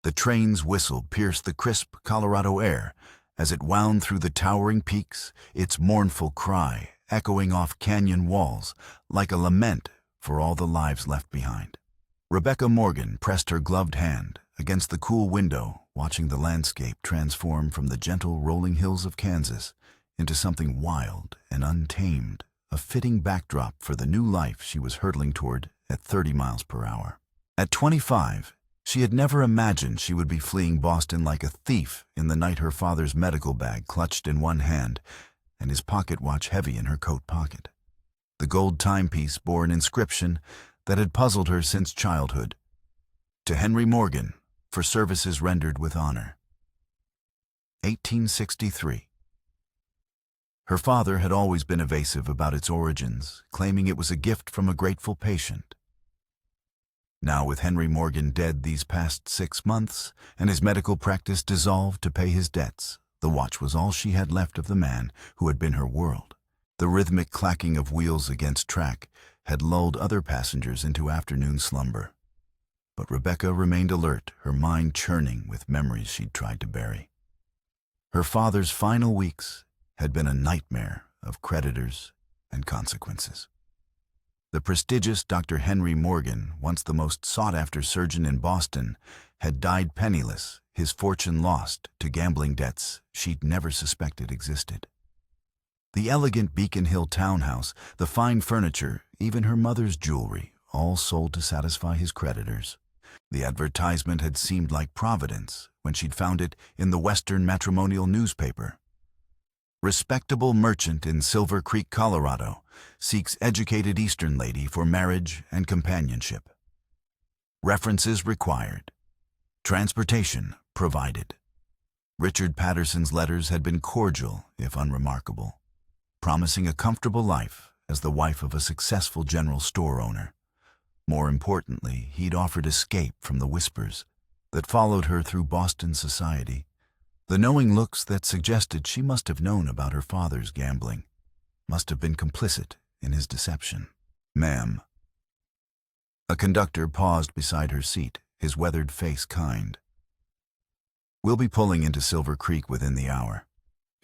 The train's whistle pierced the crisp Colorado air as it wound through the towering peaks, its mournful cry echoing off canyon walls like a lament for all the lives left behind. Rebecca Morgan pressed her gloved hand against the cool window, watching the landscape transform from the gentle rolling hills of Kansas into something wild and untamed, a fitting backdrop for the new life she was hurtling toward at 30 miles per hour. At 25, she had never imagined she would be fleeing Boston like a thief in the night, her father's medical bag clutched in one hand and his pocket watch heavy in her coat pocket. The gold timepiece bore an inscription that had puzzled her since childhood: "To Henry Morgan, for services rendered with honor." 1863. Her father had always been evasive about its origins, claiming it was a gift from a grateful patient. Now, with Henry Morgan dead these past 6 months and his medical practice dissolved to pay his debts, the watch was all she had left of the man who had been her world. The rhythmic clacking of wheels against track had lulled other passengers into afternoon slumber. But Rebecca remained alert, her mind churning with memories she'd tried to bury. Her father's final weeks had been a nightmare of creditors and consequences. The prestigious Dr. Henry Morgan, once the most sought-after surgeon in Boston, had died penniless, his fortune lost to gambling debts she'd never suspected existed. The elegant Beacon Hill townhouse, the fine furniture, even her mother's jewelry, all sold to satisfy his creditors. The advertisement had seemed like providence when she'd found it in the Western matrimonial newspaper. "Respectable merchant in Silver Creek, Colorado, seeks educated Eastern lady for marriage and companionship. References required. Transportation provided." Richard Patterson's letters had been cordial, if unremarkable, promising a comfortable life as the wife of a successful general store owner. More importantly, he'd offered escape from the whispers that followed her through Boston society, the knowing looks that suggested she must have known about her father's gambling, must have been complicit in his deception. "Ma'am." A conductor paused beside her seat, his weathered face kind. "We'll be pulling into Silver Creek within the hour.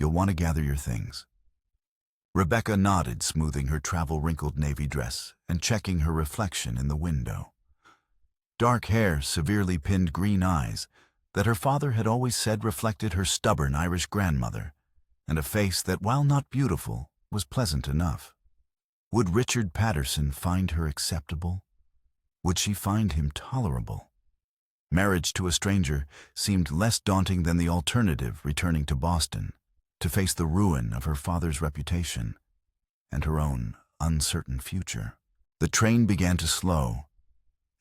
You'll want to gather your things." Rebecca nodded, smoothing her travel-wrinkled navy dress and checking her reflection in the window. Dark hair, severely pinned green eyes that her father had always said reflected her stubborn Irish grandmother, and a face that, while not beautiful, was pleasant enough. Would Richard Patterson find her acceptable? Would she find him tolerable? Marriage to a stranger seemed less daunting than the alternative, returning to Boston, to face the ruin of her father's reputation and her own uncertain future. The train began to slow,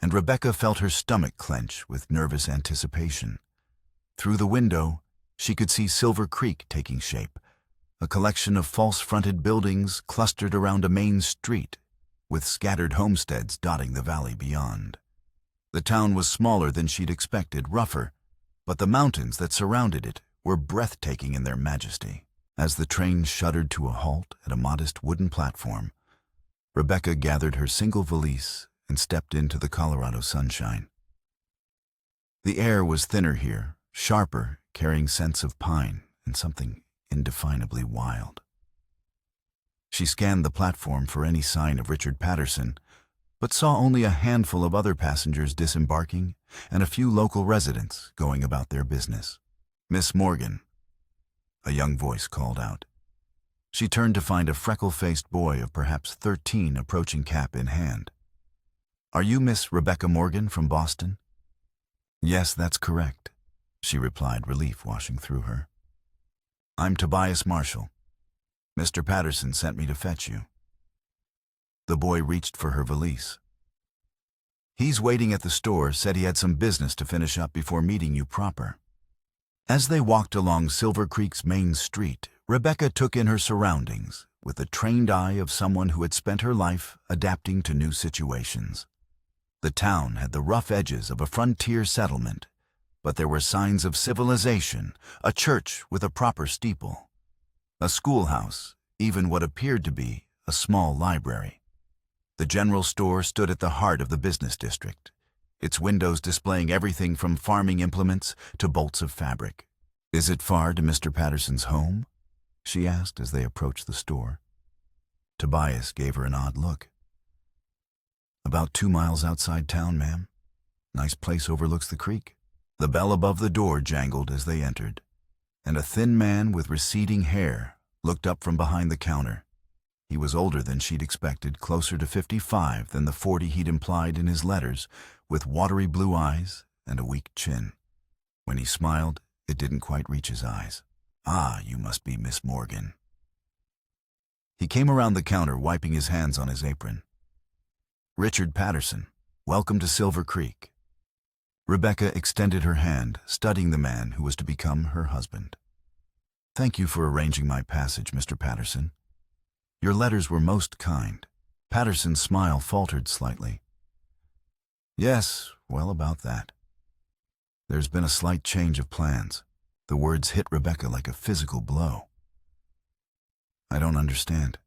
and Rebecca felt her stomach clench with nervous anticipation. Through the window, she could see Silver Creek taking shape, a collection of false-fronted buildings clustered around a main street, with scattered homesteads dotting the valley beyond. The town was smaller than she'd expected, rougher, but the mountains that surrounded it were breathtaking in their majesty. As the train shuddered to a halt at a modest wooden platform, Rebecca gathered her single valise and stepped into the Colorado sunshine. The air was thinner here, sharper, carrying scents of pine and something indefinably wild. She scanned the platform for any sign of Richard Patterson, but saw only a handful of other passengers disembarking and a few local residents going about their business. "Miss Morgan," a young voice called out. She turned to find a freckle-faced boy of perhaps 13 approaching, cap in hand. "Are you Miss Rebecca Morgan from Boston?" "Yes, that's correct," she replied, relief washing through her. "I'm Tobias Marshall. Mr. Patterson sent me to fetch you." The boy reached for her valise. "He's waiting at the store, said he had some business to finish up before meeting you proper." As they walked along Silver Creek's main street, Rebecca took in her surroundings with the trained eye of someone who had spent her life adapting to new situations. The town had the rough edges of a frontier settlement, but there were signs of civilization, a church with a proper steeple, a schoolhouse, even what appeared to be a small library. The general store stood at the heart of the business district, its windows displaying everything from farming implements to bolts of fabric. "Is it far to Mr. Patterson's home?" she asked as they approached the store. Tobias gave her an odd look. "About 2 miles outside town, ma'am. Nice place overlooks the creek." The bell above the door jangled as they entered, and a thin man with receding hair looked up from behind the counter. He was older than she'd expected, closer to 55 than the 40 he'd implied in his letters, with watery blue eyes and a weak chin. When he smiled, it didn't quite reach his eyes. "Ah, you must be Miss Morgan." He came around the counter, wiping his hands on his apron. "Richard Patterson, welcome to Silver Creek." Rebecca extended her hand, studying the man who was to become her husband. "Thank you for arranging my passage, Mr. Patterson. Your letters were most kind." Patterson's smile faltered slightly. "Yes, well, about that. There's been a slight change of plans." The words hit Rebecca like a physical blow. "I don't understand.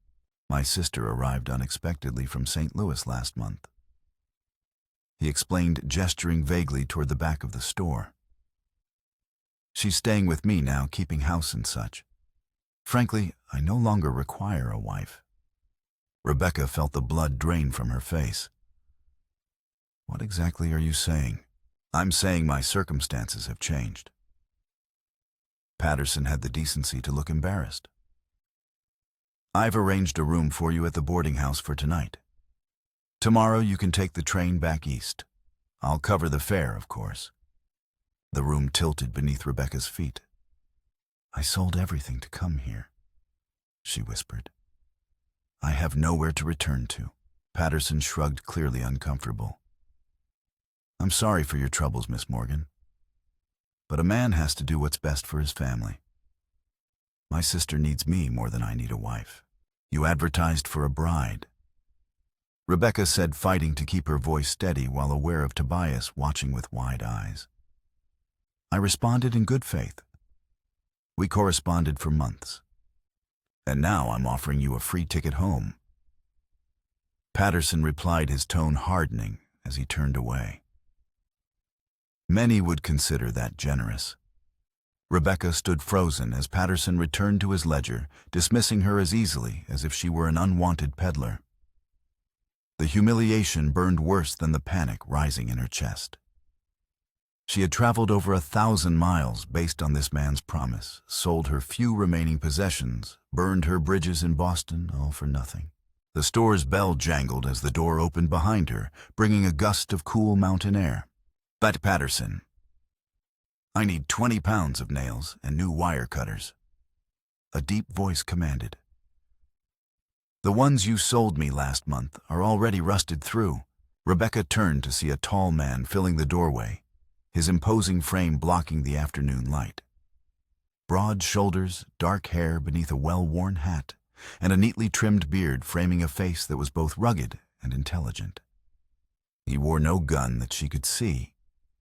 My sister arrived unexpectedly from St. Louis last month." He explained, gesturing vaguely toward the back of the store. "She's staying with me now, keeping house and such. Frankly, I no longer require a wife." Rebecca felt the blood drain from her face. "What exactly are you saying?" "I'm saying my circumstances have changed." Patterson had the decency to look embarrassed. "I've arranged a room for you at the boarding house for tonight. Tomorrow you can take the train back east. I'll cover the fare, of course." The room tilted beneath Rebecca's feet. "I sold everything to come here," she whispered. "I have nowhere to return to." Patterson shrugged, clearly uncomfortable. "I'm sorry for your troubles, Miss Morgan. But a man has to do what's best for his family. My sister needs me more than I need a wife." "You advertised for a bride," Rebecca said, fighting to keep her voice steady while aware of Tobias watching with wide eyes. "I responded in good faith. We corresponded for months. And now I'm offering you a free ticket home." Patterson replied, his tone hardening as he turned away. Many would consider that generous. Rebecca stood frozen as Patterson returned to his ledger, dismissing her as easily as if she were an unwanted peddler. The humiliation burned worse than the panic rising in her chest. She had traveled over 1,000 miles based on this man's promise, sold her few remaining possessions, burned her bridges in Boston, all for nothing. The store's bell jangled as the door opened behind her, bringing a gust of cool mountain air. "But Patterson, I need 20 pounds of nails and new wire cutters," a deep voice commanded. "The ones you sold me last month are already rusted through." Rebecca turned to see a tall man filling the doorway, his imposing frame blocking the afternoon light. Broad shoulders, dark hair beneath a well-worn hat, and a neatly trimmed beard framing a face that was both rugged and intelligent. He wore no gun that she could see,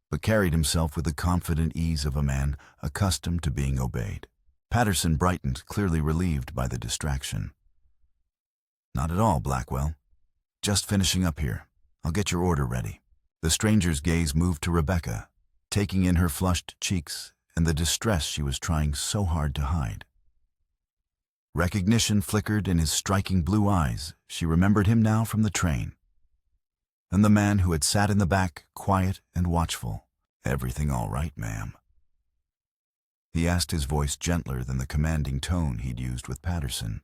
but carried himself with the confident ease of a man accustomed to being obeyed. Patterson brightened, clearly relieved by the distraction. "Not at all, Blackwell. Just finishing up here. I'll get your order ready." The stranger's gaze moved to Rebecca, taking in her flushed cheeks and the distress she was trying so hard to hide. Recognition flickered in his striking blue eyes. She remembered him now from the train. And the man who had sat in the back, quiet and watchful. "Everything all right, ma'am?" He asked, his voice gentler than the commanding tone he'd used with Patterson.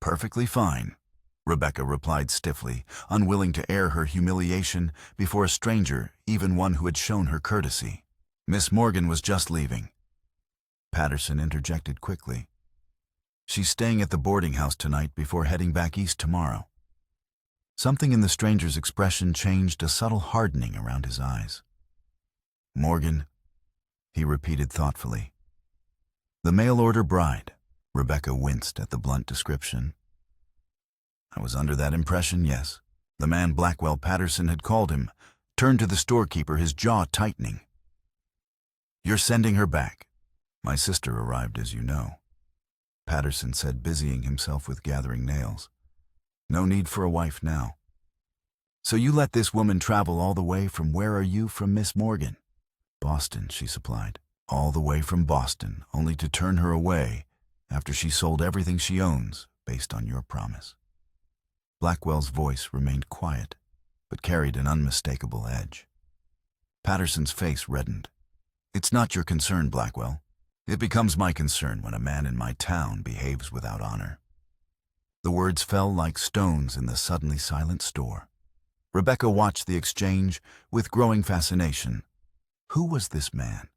"Perfectly fine," Rebecca replied stiffly, unwilling to air her humiliation before a stranger, even one who had shown her courtesy. "Miss Morgan was just leaving." Patterson interjected quickly. "She's staying at the boarding house tonight before heading back east tomorrow." Something in the stranger's expression changed, a subtle hardening around his eyes. "Morgan," he repeated thoughtfully. "The mail-order bride." Rebecca winced at the blunt description. "I was under that impression, yes." The man Blackwell Patterson had called him turned to the storekeeper, his jaw tightening. "You're sending her back." "My sister arrived, as you know," Patterson said, busying himself with gathering nails. "No need for a wife now." So you let this woman travel all the way from where are you from, Miss Morgan? Boston, she supplied. All the way from Boston, only to turn her away after she sold everything she owns based on your promise. Blackwell's voice remained quiet, but carried an unmistakable edge. Patterson's face reddened. It's not your concern, Blackwell. It becomes my concern when a man in my town behaves without honor. The words fell like stones in the suddenly silent store. Rebecca watched the exchange with growing fascination. Who was this man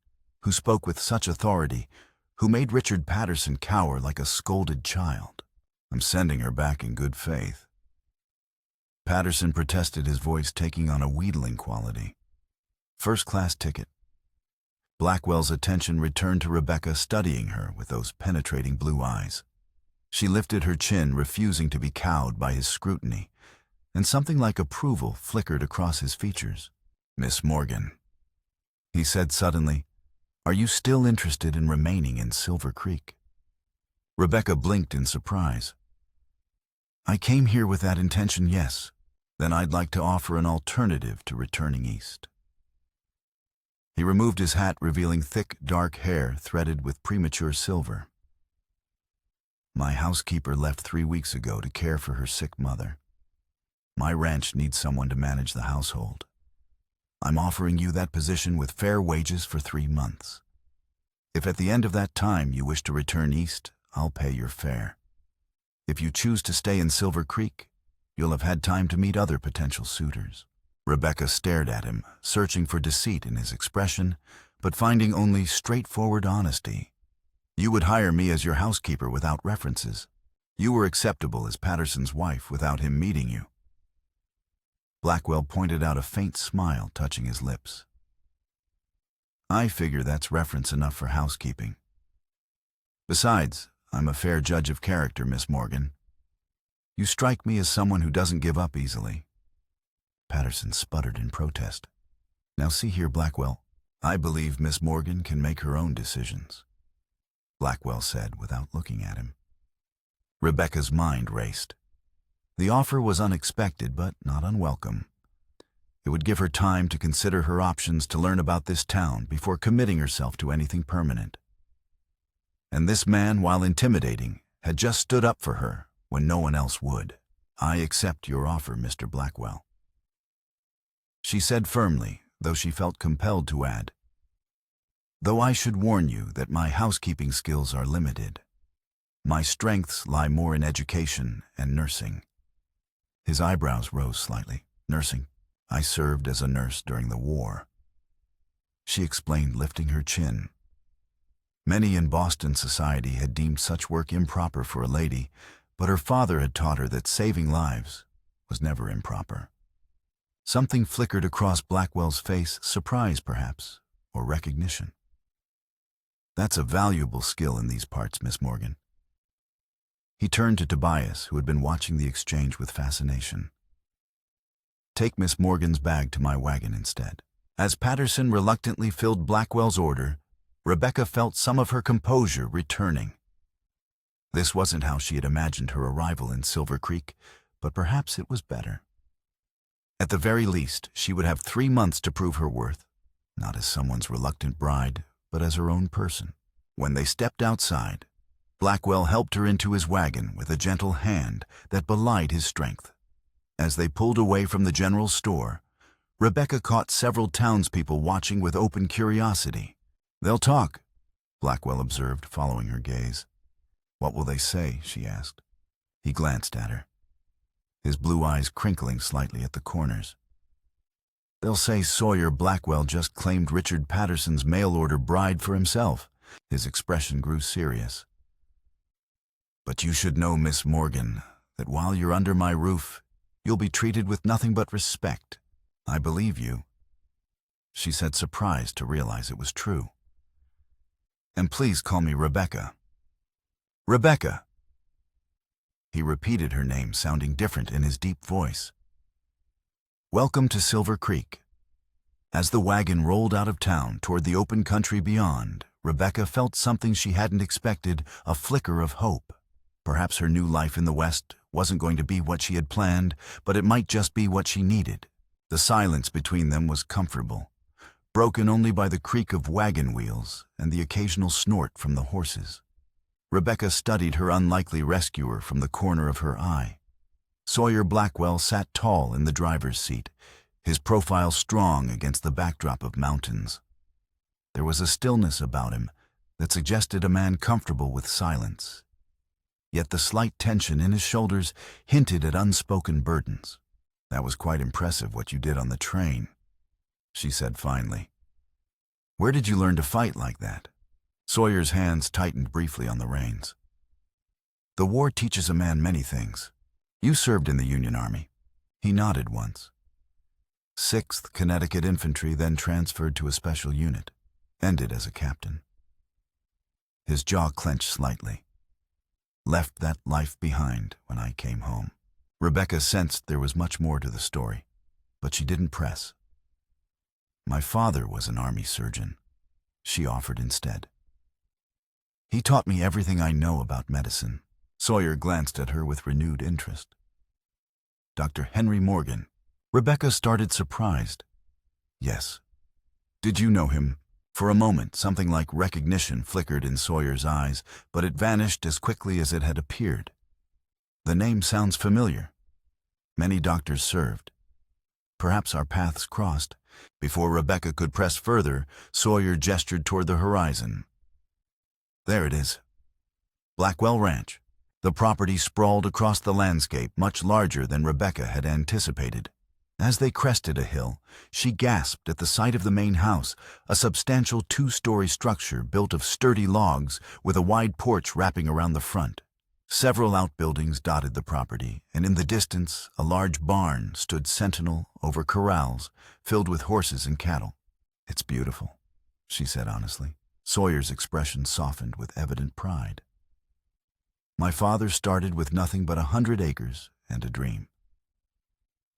who spoke with such authority, who made Richard Patterson cower like a scolded child? I'm sending her back in good faith. Patterson protested, his voice taking on a wheedling quality. First-class ticket. Blackwell's attention returned to Rebecca, studying her with those penetrating blue eyes. She lifted her chin, refusing to be cowed by his scrutiny, and something like approval flickered across his features. Miss Morgan, he said suddenly, are you still interested in remaining in Silver Creek? Rebecca blinked in surprise. I came here with that intention, yes. Then I'd like to offer an alternative to returning east. He removed his hat, revealing thick, dark hair threaded with premature silver. My housekeeper left 3 weeks ago to care for her sick mother. My ranch needs someone to manage the household. I'm offering you that position with fair wages for 3 months. If at the end of that time you wish to return east, I'll pay your fare. If you choose to stay in Silver Creek, you'll have had time to meet other potential suitors. Rebecca stared at him, searching for deceit in his expression, but finding only straightforward honesty. You would hire me as your housekeeper without references. You were acceptable as Patterson's wife without him meeting you. Blackwell pointed out, a faint smile touching his lips. I figure that's reference enough for housekeeping. Besides, I'm a fair judge of character, Miss Morgan. You strike me as someone who doesn't give up easily. Patterson sputtered in protest. Now see here, Blackwell. I believe Miss Morgan can make her own decisions, Blackwell said without looking at him. Rebecca's mind raced. The offer was unexpected, but not unwelcome. It would give her time to consider her options, to learn about this town before committing herself to anything permanent. And this man, while intimidating, had just stood up for her when no one else would. I accept your offer, Mr. Blackwell, she said firmly, though she felt compelled to add, though I should warn you that my housekeeping skills are limited. My strengths lie more in education and nursing. His eyebrows rose slightly. Nursing? I served as a nurse during the war, she explained, lifting her chin. Many in Boston society had deemed such work improper for a lady, but her father had taught her that saving lives was never improper. Something flickered across Blackwell's face, surprise perhaps, or recognition. That's a valuable skill in these parts, Miss Morgan. He turned to Tobias, who had been watching the exchange with fascination. Take Miss Morgan's bag to my wagon instead. As Patterson reluctantly filled Blackwell's order, Rebecca felt some of her composure returning. This wasn't how she had imagined her arrival in Silver Creek, but perhaps it was better. At the very least, she would have 3 months to prove her worth, not as someone's reluctant bride, but as her own person. When they stepped outside, Blackwell helped her into his wagon with a gentle hand that belied his strength. As they pulled away from the general store, Rebecca caught several townspeople watching with open curiosity. They'll talk, Blackwell observed, following her gaze. What will they say? She asked. He glanced at her, his blue eyes crinkling slightly at the corners. They'll say Sawyer Blackwell just claimed Richard Patterson's mail-order bride for himself. His expression grew serious. But you should know, Miss Morgan, that while you're under my roof, you'll be treated with nothing but respect. I believe you, she said, surprised to realize it was true. And please call me Rebecca. Rebecca. He repeated her name, sounding different in his deep voice. Welcome to Silver Creek. As the wagon rolled out of town toward the open country beyond, Rebecca felt something she hadn't expected, a flicker of hope. Perhaps her new life in the West wasn't going to be what she had planned, but it might just be what she needed. The silence between them was comfortable, broken only by the creak of wagon wheels and the occasional snort from the horses. Rebecca studied her unlikely rescuer from the corner of her eye. Sawyer Blackwell sat tall in the driver's seat, his profile strong against the backdrop of mountains. There was a stillness about him that suggested a man comfortable with silence. Yet the slight tension in his shoulders hinted at unspoken burdens. "That was quite impressive what you did on the train," she said finally. "Where did you learn to fight like that?" Sawyer's hands tightened briefly on the reins. "The war teaches a man many things. You served in the Union Army." He nodded once. 6th Connecticut Infantry, then transferred to a special unit, ended as a captain. His jaw clenched slightly. "Left that life behind when I came home." Rebecca sensed there was much more to the story, but she didn't press. "My father was an army surgeon," she offered instead. "He taught me everything I know about medicine." Sawyer glanced at her with renewed interest. "Dr. Henry Morgan." Rebecca started surprised. "Yes. Did you know him?" For a moment, something like recognition flickered in Sawyer's eyes, but it vanished as quickly as it had appeared. "The name sounds familiar. Many doctors served. Perhaps our paths crossed." Before Rebecca could press further, Sawyer gestured toward the horizon. "There it is. Blackwell Ranch." The property sprawled across the landscape, much larger than Rebecca had anticipated. As they crested a hill, she gasped at the sight of the main house, a substantial 2-story structure built of sturdy logs with a wide porch wrapping around the front. Several outbuildings dotted the property, and in the distance, a large barn stood sentinel over corrals filled with horses and cattle. "It's beautiful," she said honestly. Sawyer's expression softened with evident pride. "My father started with nothing but 100 acres and a dream.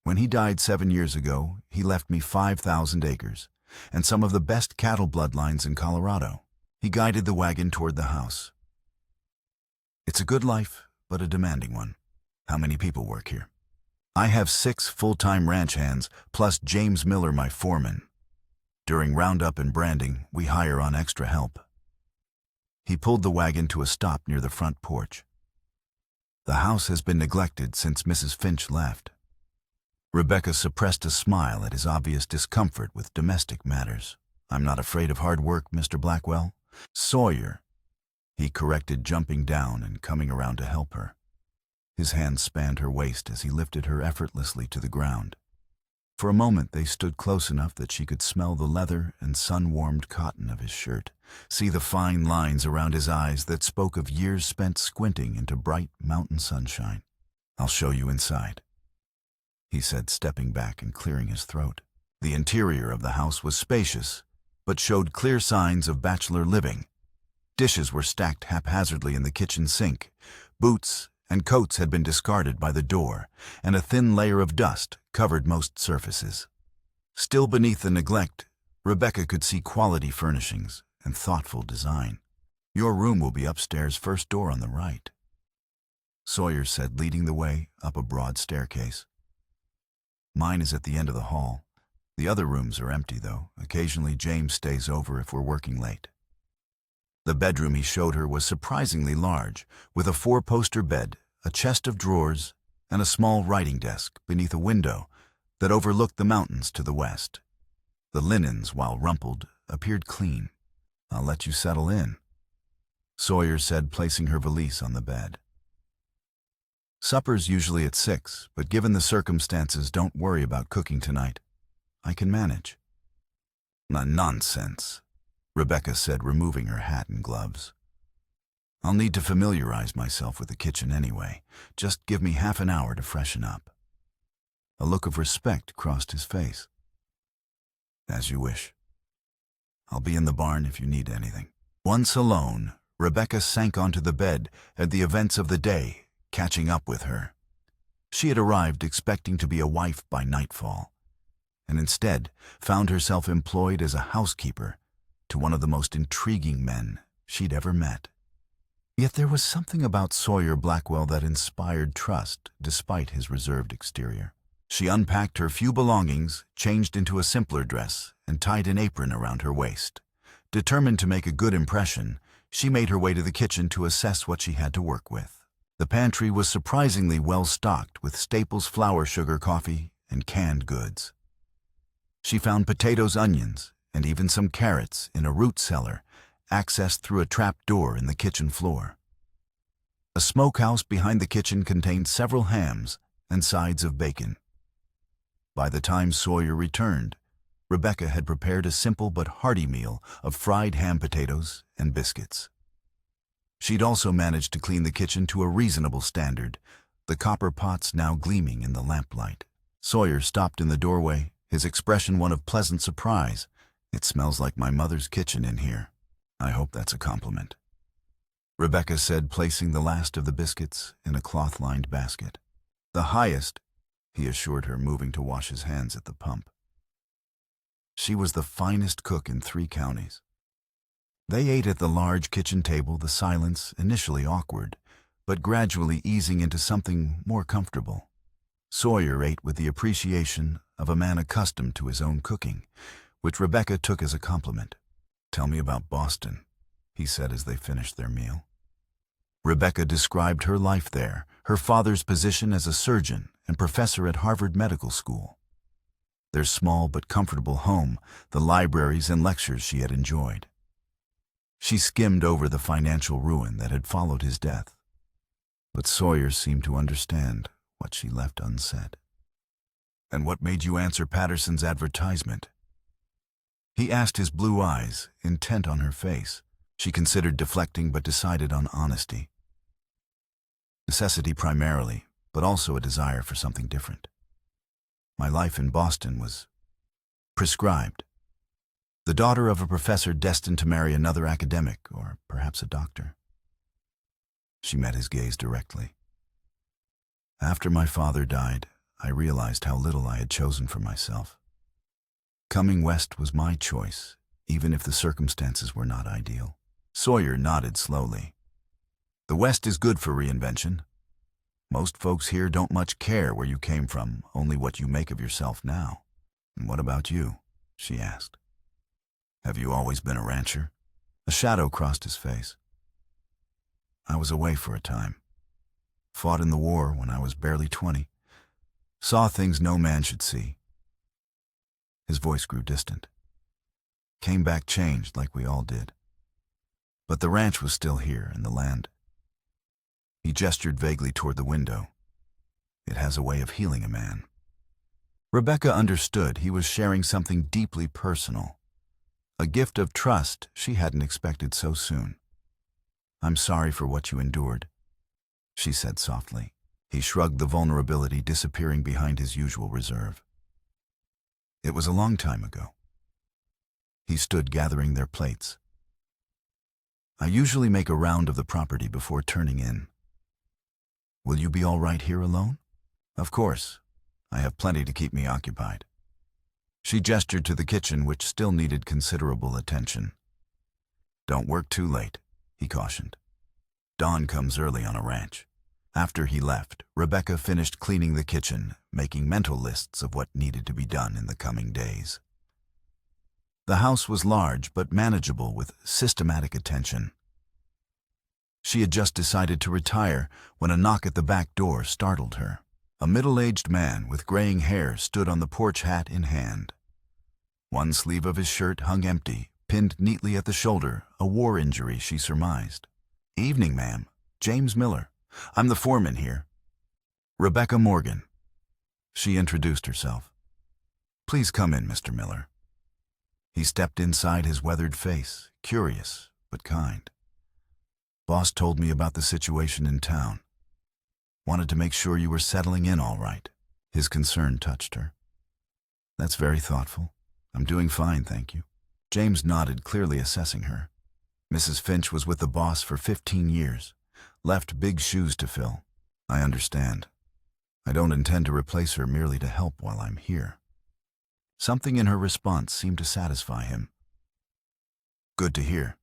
When he died 7 years ago, he left me 5,000 acres and some of the best cattle bloodlines in Colorado." He guided the wagon toward the house. "It's a good life, but a demanding one." "How many people work here?" "I have 6 full-time ranch hands, plus James Miller, my foreman. During roundup and branding, we hire on extra help." He pulled the wagon to a stop near the front porch. "The house has been neglected since Mrs. Finch left." Rebecca suppressed a smile at his obvious discomfort with domestic matters. "I'm not afraid of hard work, Mr. Blackwell." "Sawyer," he corrected, jumping down and coming around to help her. His hands spanned her waist as he lifted her effortlessly to the ground. For a moment they stood close enough that she could smell the leather and sun-warmed cotton of his shirt, see the fine lines around his eyes that spoke of years spent squinting into bright mountain sunshine. "I'll show you inside," he said, stepping back and clearing his throat. The interior of the house was spacious, but showed clear signs of bachelor living. Dishes were stacked haphazardly in the kitchen sink. Boots and coats had been discarded by the door, and a thin layer of dust covered most surfaces. Still beneath the neglect, Rebecca could see quality furnishings and thoughtful design. "Your room will be upstairs, first door on the right," Sawyer said, leading the way up a broad staircase. "Mine is at the end of the hall. The other rooms are empty, though. Occasionally James stays over if we're working late." The bedroom he showed her was surprisingly large, with a 4-poster bed, a chest of drawers, and a small writing desk beneath a window that overlooked the mountains to the west. The linens, while rumpled, appeared clean. "I'll let you settle in," Sawyer said, placing her valise on the bed. "Supper's usually at 6, but given the circumstances, don't worry about cooking tonight. I can manage." "Nonsense," Rebecca said, removing her hat and gloves. "I'll need to familiarize myself with the kitchen anyway. Just give me half an hour to freshen up." A look of respect crossed his face. "As you wish. I'll be in the barn if you need anything." Once alone, Rebecca sank onto the bed at the events of the day catching up with her. She had arrived expecting to be a wife by nightfall, and instead found herself employed as a housekeeper to one of the most intriguing men she'd ever met. Yet there was something about Sawyer Blackwell that inspired trust, despite his reserved exterior. She unpacked her few belongings, changed into a simpler dress, and tied an apron around her waist. Determined to make a good impression, she made her way to the kitchen to assess what she had to work with. The pantry was surprisingly well stocked with staples, flour, sugar, coffee, and canned goods. She found potatoes, onions, and even some carrots in a root cellar, accessed through a trap door in the kitchen floor. A smokehouse behind the kitchen contained several hams and sides of bacon. By the time Sawyer returned, Rebecca had prepared a simple but hearty meal of fried ham, potatoes, and biscuits. She'd also managed to clean the kitchen to a reasonable standard, the copper pots now gleaming in the lamplight. Sawyer stopped in the doorway, his expression one of pleasant surprise. "It smells like my mother's kitchen in here. I hope that's a compliment," Rebecca said, placing the last of the biscuits in a cloth-lined basket. "The highest," he assured her, moving to wash his hands at the pump. She was the finest cook in 3 counties. They ate at the large kitchen table, the silence initially awkward, but gradually easing into something more comfortable. Sawyer ate with the appreciation of a man accustomed to his own cooking, which Rebecca took as a compliment. "Tell me about Boston," he said as they finished their meal. Rebecca described her life there, her father's position as a surgeon and professor at Harvard Medical School, their small but comfortable home, the libraries and lectures she had enjoyed. She skimmed over the financial ruin that had followed his death, but Sawyer seemed to understand what she left unsaid. "And what made you answer Patterson's advertisement?" He asked, his blue eyes intent on her face. She considered deflecting but decided on honesty. Necessity primarily, but also a desire for something different. My life in Boston was prescribed. The daughter of a professor destined to marry another academic, or perhaps a doctor. She met his gaze directly. After my father died, I realized how little I had chosen for myself. Coming west was my choice, even if the circumstances were not ideal. Sawyer nodded slowly. "The West is good for reinvention. Most folks here don't much care where you came from, only what you make of yourself now." "And what about you?" she asked. "Have you always been a rancher?" A shadow crossed his face. "I was away for a time. Fought in the war when I was barely 20. Saw things no man should see." His voice grew distant. "Came back changed like we all did. But the ranch was still here, and the land." He gestured vaguely toward the window. "It has a way of healing a man." Rebecca understood he was sharing something deeply personal, a gift of trust she hadn't expected so soon. "I'm sorry for what you endured," she said softly. He shrugged, the vulnerability disappearing behind his usual reserve. "It was a long time ago." He stood gathering their plates. "I usually make a round of the property before turning in. Will you be all right here alone?" "Of course. I have plenty to keep me occupied." She gestured to the kitchen, which still needed considerable attention. "Don't work too late," he cautioned. "Dawn comes early on a ranch." After he left, Rebecca finished cleaning the kitchen, making mental lists of what needed to be done in the coming days. The house was large but manageable with systematic attention. She had just decided to retire when a knock at the back door startled her. A middle-aged man with graying hair stood on the porch, hat in hand. One sleeve of his shirt hung empty, pinned neatly at the shoulder, a war injury she surmised. "Evening, ma'am. James Miller. I'm the foreman here." "Rebecca Morgan." She introduced herself. "Please come in, Mr. Miller." He stepped inside, his weathered face, curious but kind. "Boss told me about the situation in town. Wanted to make sure you were settling in all right." His concern touched her. "That's very thoughtful. I'm doing fine, thank you." James nodded, clearly assessing her. "Mrs. Finch was with the boss for 15 years. Left big shoes to fill." "I understand. I don't intend to replace her merely to help while I'm here." Something in her response seemed to satisfy him. "Good to hear.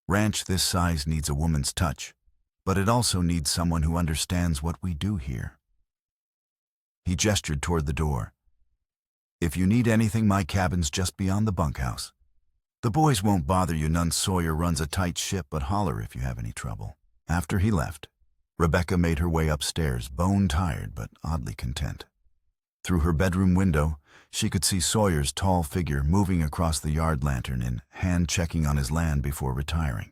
Ranch this size needs a woman's touch, but it also needs someone who understands what we do here. He gestured toward the door. If you need anything, my cabin's just beyond the bunkhouse. The boys won't bother you none. Sawyer runs a tight ship, but holler if you have any trouble. After he left, Rebecca made her way upstairs, bone-tired but oddly content. Through her bedroom window, she could see Sawyer's tall figure moving across the yard, lantern in hand, checking on his land before retiring.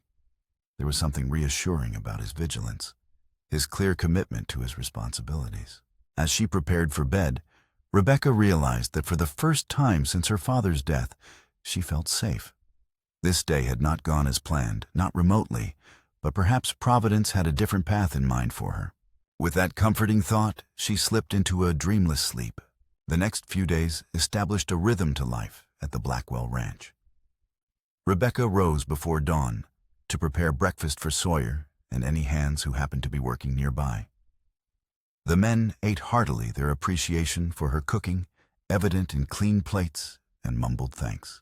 There was something reassuring about his vigilance, his clear commitment to his responsibilities. As she prepared for bed, Rebecca realized that for the first time since her father's death, she felt safe. This day had not gone as planned, not remotely, but perhaps Providence had a different path in mind for her. With that comforting thought, she slipped into a dreamless sleep. The next few days established a rhythm to life at the Blackwell Ranch. Rebecca rose before dawn to prepare breakfast for Sawyer and any hands who happened to be working nearby. The men ate heartily, their appreciation for her cooking evident in clean plates and mumbled thanks.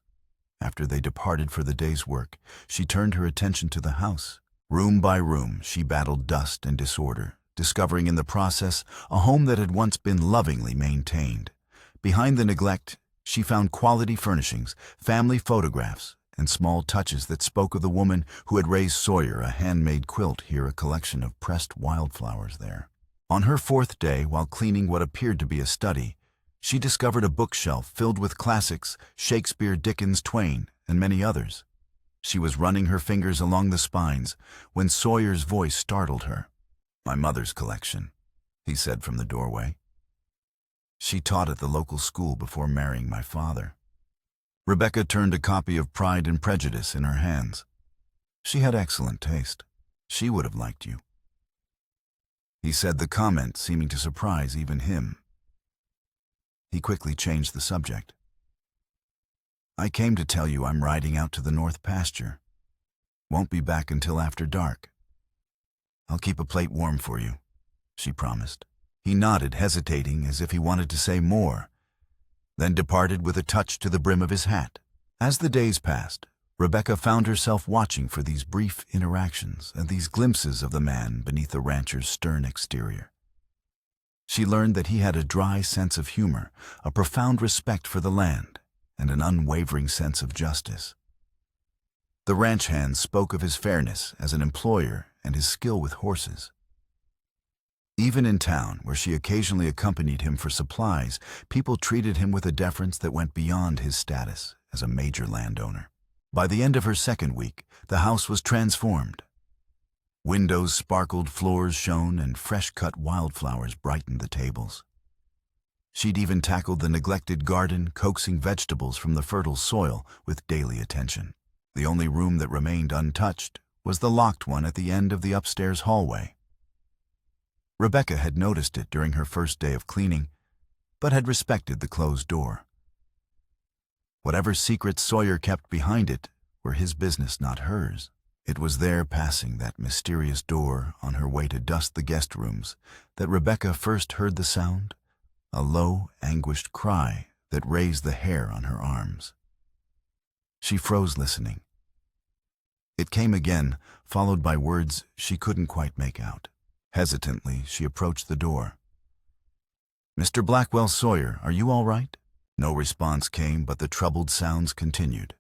After they departed for the day's work, she turned her attention to the house. Room by room, she battled dust and disorder, discovering in the process a home that had once been lovingly maintained. Behind the neglect, she found quality furnishings, family photographs, and small touches that spoke of the woman who had raised Sawyer, a handmade quilt here, a collection of pressed wildflowers there. On her fourth day, while cleaning what appeared to be a study, she discovered a bookshelf filled with classics, Shakespeare, Dickens, Twain, and many others. She was running her fingers along the spines when Sawyer's voice startled her. "My mother's collection," he said from the doorway. "She taught at the local school before marrying my father." Rebecca turned a copy of Pride and Prejudice in her hands. "She had excellent taste. She would have liked you," he said, the comment seeming to surprise even him. He quickly changed the subject. "I came to tell you I'm riding out to the north pasture. Won't be back until after dark. I'll keep a plate warm for you," she promised. He nodded, hesitating as if he wanted to say more, then departed with a touch to the brim of his hat. As the days passed, Rebecca found herself watching for these brief interactions and these glimpses of the man beneath the rancher's stern exterior. She learned that he had a dry sense of humor, a profound respect for the land, and an unwavering sense of justice. The ranch hands spoke of his fairness as an employer and his skill with horses. Even in town, where she occasionally accompanied him for supplies, people treated him with a deference that went beyond his status as a major landowner. By the end of her second week, the house was transformed. Windows sparkled, floors shone, and fresh-cut wildflowers brightened the tables. She'd even tackled the neglected garden, coaxing vegetables from the fertile soil with daily attention. The only room that remained untouched was the locked one at the end of the upstairs hallway. Rebecca had noticed it during her first day of cleaning, but had respected the closed door. Whatever secrets Sawyer kept behind it were his business, not hers. It was there, passing that mysterious door on her way to dust the guest rooms, that Rebecca first heard the sound, a low, anguished cry that raised the hair on her arms. She froze, listening. It came again, followed by words she couldn't quite make out. Hesitantly, she approached the door. "Mr. Blackwell, Sawyer, are you all right?" No response came, but the troubled sounds continued.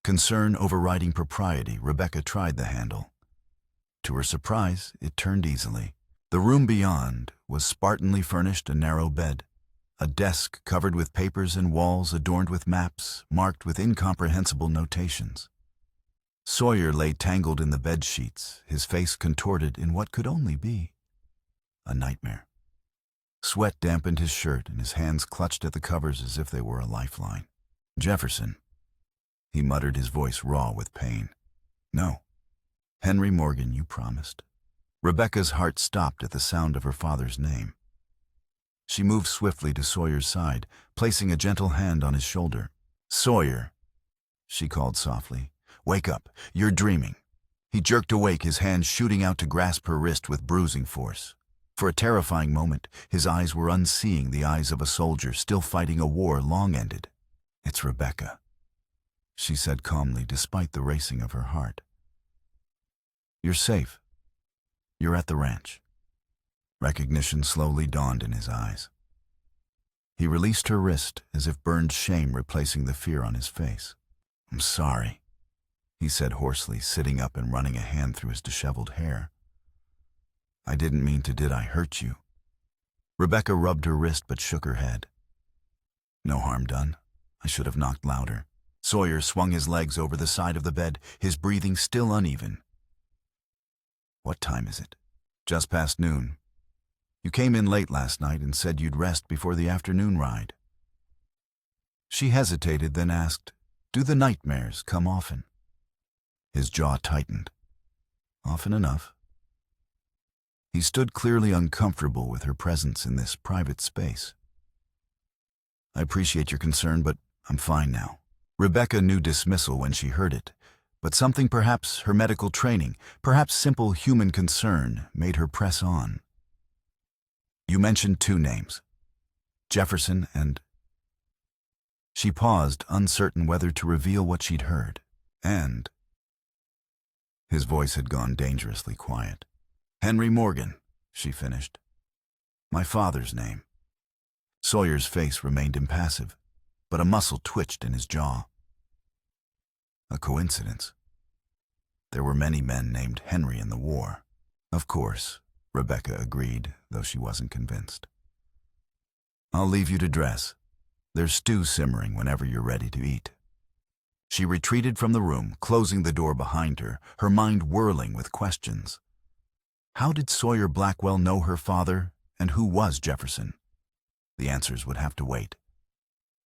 Concern overriding propriety, Rebecca tried the handle. To her surprise, it turned easily. The room beyond was spartanly furnished, a narrow bed, a desk covered with papers, and walls adorned with maps marked with incomprehensible notations. Sawyer lay tangled in the bed sheets, his face contorted in what could only be a nightmare. Sweat dampened his shirt, and his hands clutched at the covers as if they were a lifeline. "Jefferson," he muttered, his voice raw with pain. "No. Henry Morgan, you promised." Rebecca's heart stopped at the sound of her father's name. She moved swiftly to Sawyer's side, placing a gentle hand on his shoulder. "Sawyer," she called softly, "wake up. You're dreaming." He jerked awake, his hand shooting out to grasp her wrist with bruising force. For a terrifying moment, his eyes were unseeing, the eyes of a soldier still fighting a war long ended. "It's Rebecca," she said calmly, despite the racing of her heart. You're safe. You're at the ranch. Recognition slowly dawned in his eyes. He released her wrist as if burned shame replacing the fear on his face. I'm sorry, he said hoarsely, sitting up and running a hand through his disheveled hair. I didn't mean to, did I hurt you? Rebecca rubbed her wrist but shook her head. No harm done. I should have knocked louder. Sawyer swung his legs over the side of the bed, his breathing still uneven. What time is it? Just past noon. You came in late last night and said you'd rest before the afternoon ride. She hesitated, then asked, do the nightmares come often? His jaw tightened. Often enough. He stood clearly uncomfortable with her presence in this private space. I appreciate your concern, but I'm fine now. Rebecca knew dismissal when she heard it, but something, perhaps her medical training, perhaps simple human concern, made her press on. You mentioned two names, Jefferson and... She paused, uncertain whether to reveal what she'd heard. And... His voice had gone dangerously quiet. Henry Morgan, she finished. My father's name. Sawyer's face remained impassive, but a muscle twitched in his jaw. A coincidence. There were many men named Henry in the war. Of course, Rebecca agreed, though she wasn't convinced. I'll leave you to dress. There's stew simmering whenever you're ready to eat. She retreated from the room, closing the door behind her, her mind whirling with questions. How did Sawyer Blackwell know her father, and who was Jefferson? The answers would have to wait.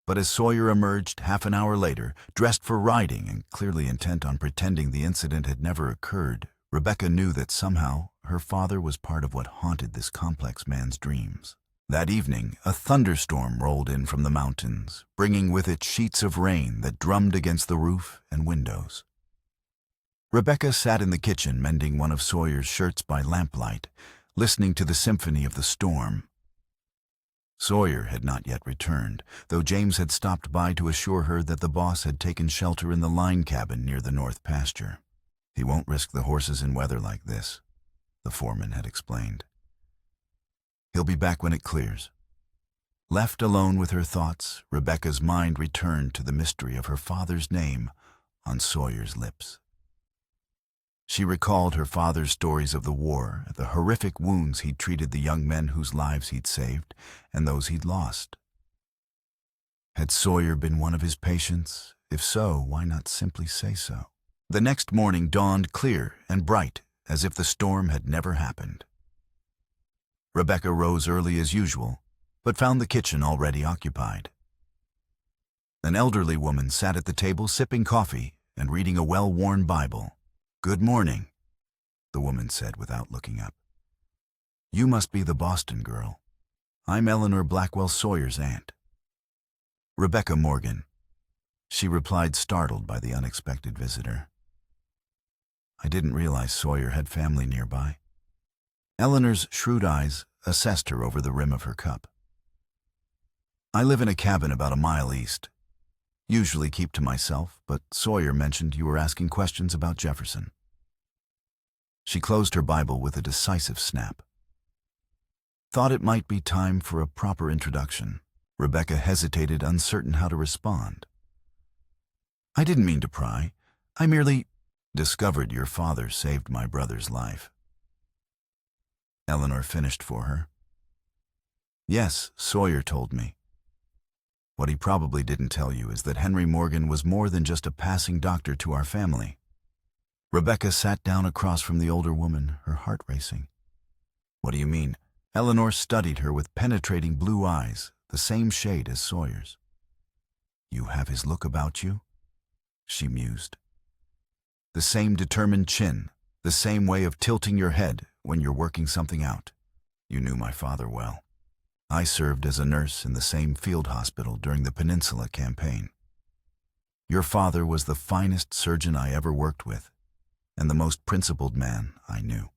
But as Sawyer emerged half an hour later, dressed for riding and clearly intent on pretending the incident had never occurred, Rebecca knew that somehow her father was part of what haunted this complex man's dreams. That evening, a thunderstorm rolled in from the mountains, bringing with it sheets of rain that drummed against the roof and windows. Rebecca sat in the kitchen mending one of Sawyer's shirts by lamplight, listening to the symphony of the storm. Sawyer had not yet returned, though James had stopped by to assure her that the boss had taken shelter in the line cabin near the north pasture. He won't risk the horses in weather like this, the foreman had explained. He'll be back when it clears. Left alone with her thoughts, Rebecca's mind returned to the mystery of her father's name on Sawyer's lips. She recalled her father's stories of the war, the horrific wounds he'd treated the young men whose lives he'd saved, and those he'd lost. Had Sawyer been one of his patients? If so, why not simply say so? The next morning dawned clear and bright, as if the storm had never happened. Rebecca rose early as usual, but found the kitchen already occupied. An elderly woman sat at the table sipping coffee and reading a well-worn Bible. Good morning, the woman said without looking up. You must be the Boston girl. I'm Eleanor Blackwell Sawyer's aunt. Rebecca Morgan, she replied, startled by the unexpected visitor. I didn't realize Sawyer had family nearby. Eleanor's shrewd eyes assessed her over the rim of her cup. I live in a cabin about a mile east. Usually keep to myself, but Sawyer mentioned you were asking questions about Jefferson. She closed her Bible with a decisive snap. Thought it might be time for a proper introduction. Rebecca hesitated, uncertain how to respond. I didn't mean to pry. I merely discovered your father saved my brother's life. Eleanor finished for her. Yes, Sawyer told me. What he probably didn't tell you is that Henry Morgan was more than just a passing doctor to our family. Rebecca sat down across from the older woman, her heart racing. What do you mean? Eleanor studied her with penetrating blue eyes, the same shade as Sawyer's. You have his look about you? She mused. The same determined chin, the same way of tilting your head when you're working something out. You knew my father well. I served as a nurse in the same field hospital during the Peninsula Campaign. Your father was the finest surgeon I ever worked with, and the most principled man I knew.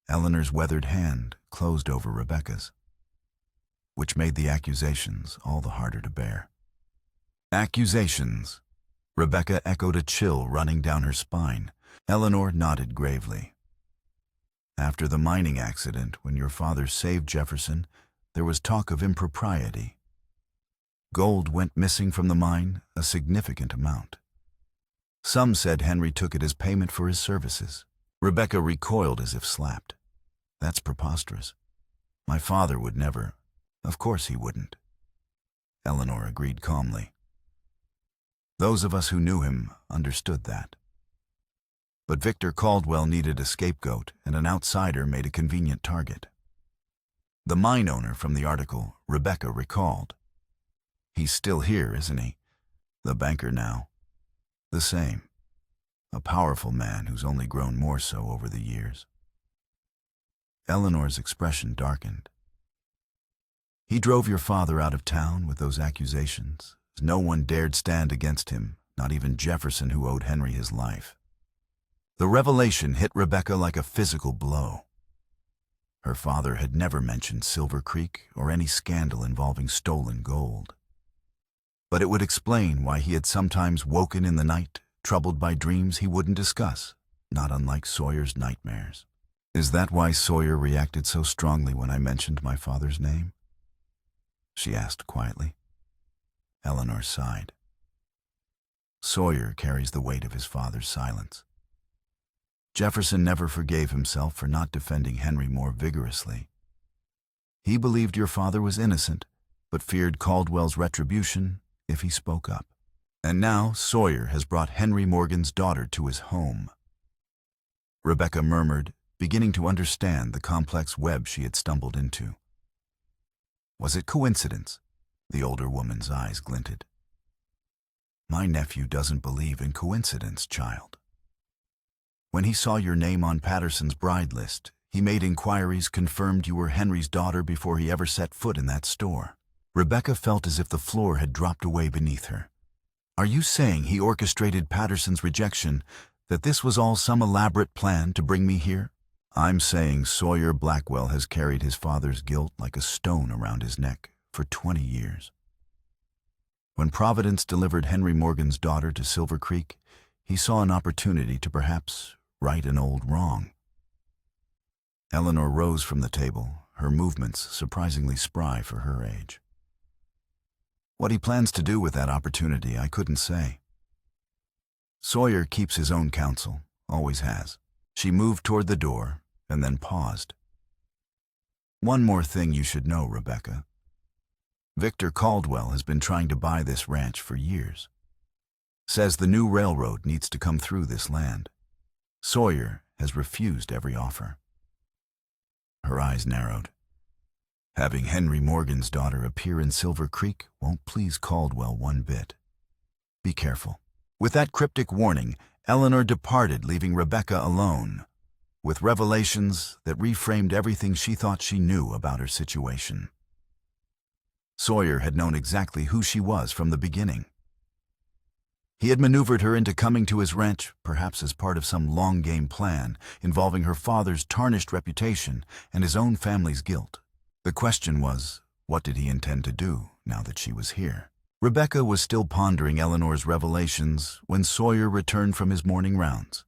Eleanor's weathered hand closed over Rebecca's, which made the accusations all the harder to bear. Accusations. Rebecca echoed, a chill running down her spine. Eleanor nodded gravely. After the mining accident, when your father saved Jefferson, there was talk of impropriety. Gold went missing from the mine, a significant amount. Some said Henry took it as payment for his services. Rebecca recoiled as if slapped. That's preposterous. My father would never. Of course he wouldn't. Eleanor agreed calmly. Those of us who knew him understood that. But Victor Caldwell needed a scapegoat, and an outsider made a convenient target. The mine owner from the article, Rebecca recalled. He's still here, isn't he? The banker now. The same. A powerful man who's only grown more so over the years. Eleanor's expression darkened. He drove your father out of town with those accusations. No one dared stand against him, not even Jefferson, who owed Henry his life. The revelation hit Rebecca like a physical blow. Her father had never mentioned Silver Creek or any scandal involving stolen gold. But it would explain why he had sometimes woken in the night, troubled by dreams he wouldn't discuss, not unlike Sawyer's nightmares. Is that why Sawyer reacted so strongly when I mentioned my father's name? She asked quietly. Eleanor sighed. Sawyer carries the weight of his father's silence. Jefferson never forgave himself for not defending Henry more vigorously. He believed your father was innocent, but feared Caldwell's retribution if he spoke up. And now Sawyer has brought Henry Morgan's daughter to his home. Rebecca murmured, beginning to understand the complex web she had stumbled into. Was it coincidence? The older woman's eyes glinted. My nephew doesn't believe in coincidence, child. When he saw your name on Patterson's bride list, he made inquiries, confirmed you were Henry's daughter before he ever set foot in that store. Rebecca felt as if the floor had dropped away beneath her. Are you saying he orchestrated Patterson's rejection, that this was all some elaborate plan to bring me here? I'm saying Sawyer Blackwell has carried his father's guilt like a stone around his neck for 20 years. When Providence delivered Henry Morgan's daughter to Silver Creek, he saw an opportunity to perhaps right an old wrong. Eleanor rose from the table, her movements surprisingly spry for her age. What he plans to do with that opportunity, I couldn't say. Sawyer keeps his own counsel, always has. She moved toward the door and then paused. One more thing you should know, Rebecca. Victor Caldwell has been trying to buy this ranch for years. Says the new railroad needs to come through this land. Sawyer has refused every offer. Her eyes narrowed. Having Henry Morgan's daughter appear in Silver Creek won't please Caldwell one bit. Be careful. With that cryptic warning, Eleanor departed, leaving Rebecca alone, with revelations that reframed everything she thought she knew about her situation. Sawyer had known exactly who she was from the beginning. He had maneuvered her into coming to his ranch, perhaps as part of some long-game plan involving her father's tarnished reputation and his own family's guilt. The question was, what did he intend to do now that she was here? Rebecca was still pondering Eleanor's revelations when Sawyer returned from his morning rounds.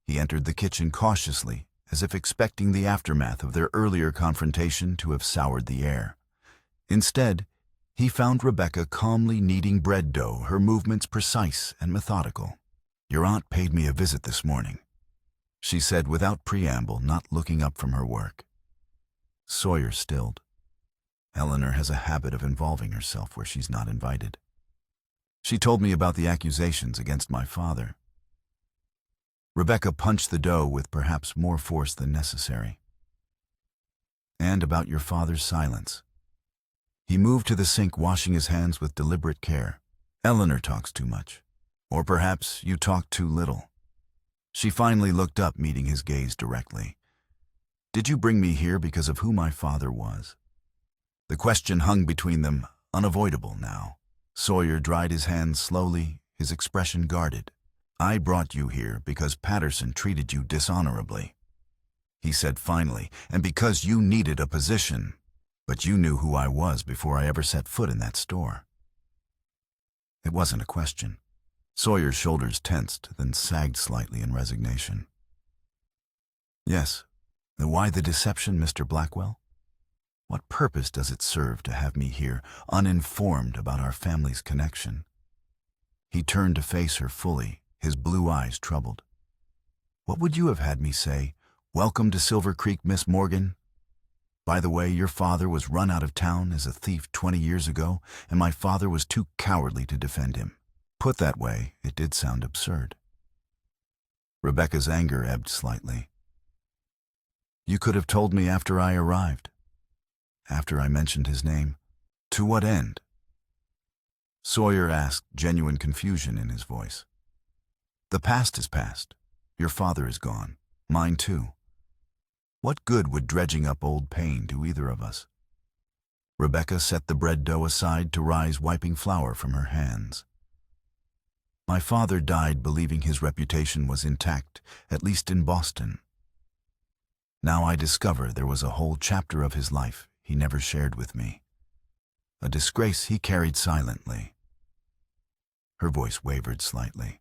He entered the kitchen cautiously, as if expecting the aftermath of their earlier confrontation to have soured the air. Instead, he found Rebecca calmly kneading bread dough, her movements precise and methodical. Your aunt paid me a visit this morning, she said without preamble, not looking up from her work. Sawyer stilled. Eleanor has a habit of involving herself where she's not invited. She told me about the accusations against my father. Rebecca punched the dough with perhaps more force than necessary. And about your father's silence. He moved to the sink, washing his hands with deliberate care. Eleanor talks too much. Or perhaps you talk too little. She finally looked up, meeting his gaze directly. Did you bring me here because of who my father was? The question hung between them, unavoidable now. Sawyer dried his hands slowly, his expression guarded. I brought you here because Patterson treated you dishonorably, he said finally, and because you needed a position. But you knew who I was before I ever set foot in that store. It wasn't a question. Sawyer's shoulders tensed, then sagged slightly in resignation. Yes. Then why the deception, Mr. Blackwell? What purpose does it serve to have me here, uninformed about our family's connection? He turned to face her fully, his blue eyes troubled. What would you have had me say? Welcome to Silver Creek, Miss Morgan. By the way, your father was run out of town as a thief 20 years ago, and my father was too cowardly to defend him. Put that way, it did sound absurd. Rebecca's anger ebbed slightly. You could have told me after I arrived. After I mentioned his name. To what end? Sawyer asked, genuine confusion in his voice. The past is past. Your father is gone. Mine too. What good would dredging up old pain do either of us? Rebecca set the bread dough aside to rise, wiping flour from her hands. My father died believing his reputation was intact, at least in Boston. Now I discover there was a whole chapter of his life he never shared with me. A disgrace he carried silently. Her voice wavered slightly.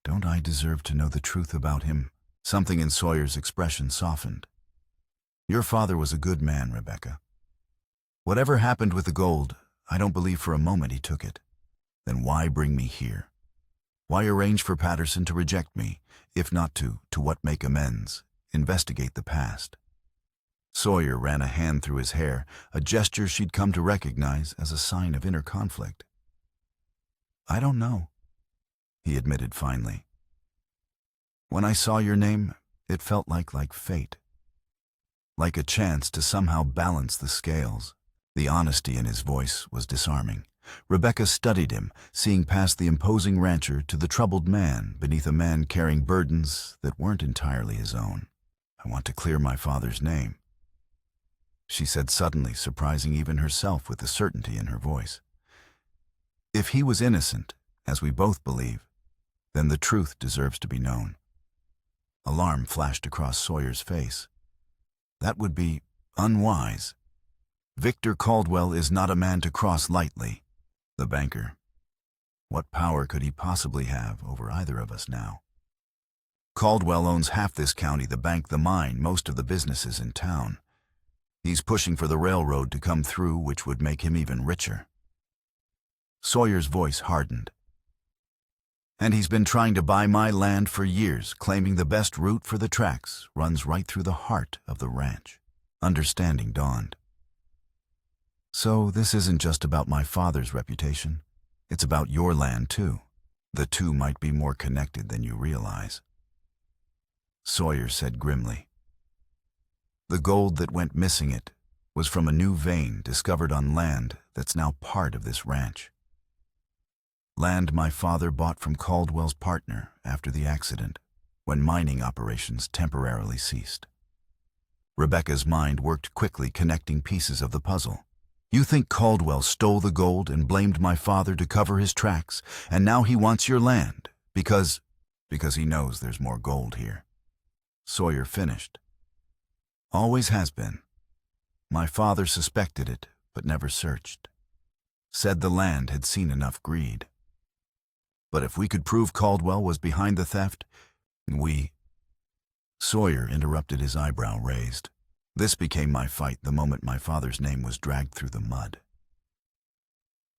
Don't I deserve to know the truth about him? Something in Sawyer's expression softened. Your father was a good man, Rebecca. Whatever happened with the gold, I don't believe for a moment he took it. Then why bring me here? Why arrange for Patterson to reject me, if not to what make amends, investigate the past? Sawyer ran a hand through his hair, a gesture she'd come to recognize as a sign of inner conflict. I don't know, he admitted finally. When I saw your name, it felt like fate. Like a chance to somehow balance the scales. The honesty in his voice was disarming. Rebecca studied him, seeing past the imposing rancher to the troubled man beneath a man carrying burdens that weren't entirely his own. I want to clear my father's name, she said suddenly, surprising even herself with the certainty in her voice. If he was innocent, as we both believe, then the truth deserves to be known. Alarm flashed across Sawyer's face. That would be unwise. Victor Caldwell is not a man to cross lightly. The banker. What power could he possibly have over either of us now? Caldwell owns half this county, the bank, the mine, most of the businesses in town. He's pushing for the railroad to come through, which would make him even richer. Sawyer's voice hardened. And he's been trying to buy my land for years, claiming the best route for the tracks runs right through the heart of the ranch. Understanding dawned. So this isn't just about my father's reputation. It's about your land, too. The two might be more connected than you realize. Sawyer said grimly. The gold that went missing it was from a new vein discovered on land that's now part of this ranch. Land my father bought from Caldwell's partner after the accident, when mining operations temporarily ceased. Rebecca's mind worked quickly, connecting pieces of the puzzle. You think Caldwell stole the gold and blamed my father to cover his tracks, and now he wants your land, because he knows there's more gold here. Sawyer finished. Always has been. My father suspected it, but never searched. Said the land had seen enough greed. But if we could prove Caldwell was behind the theft, Sawyer interrupted, his eyebrow raised. This became my fight the moment my father's name was dragged through the mud.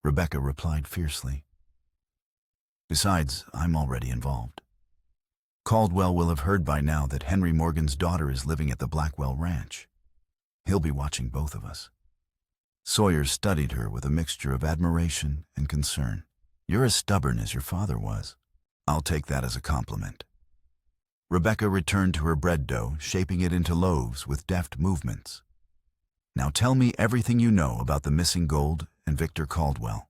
Rebecca replied fiercely. Besides, I'm already involved. Caldwell will have heard by now that Henry Morgan's daughter is living at the Blackwell Ranch. He'll be watching both of us. Sawyer studied her with a mixture of admiration and concern. You're as stubborn as your father was. I'll take that as a compliment. Rebecca returned to her bread dough, shaping it into loaves with deft movements. Now tell me everything you know about the missing gold and Victor Caldwell.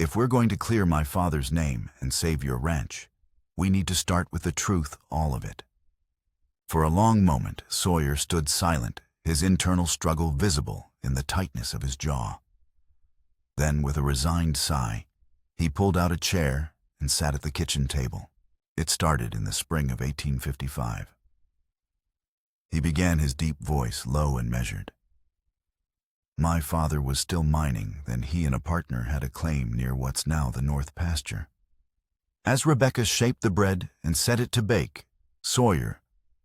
If we're going to clear my father's name and save your ranch, we need to start with the truth, all of it. For a long moment, Sawyer stood silent, his internal struggle visible in the tightness of his jaw. Then, with a resigned sigh, he pulled out a chair and sat at the kitchen table. It started in the spring of 1855. He began, his deep voice low and measured. My father was still mining, then he and a partner had a claim near what's now the North Pasture. As Rebecca shaped the bread and set it to bake, Sawyer,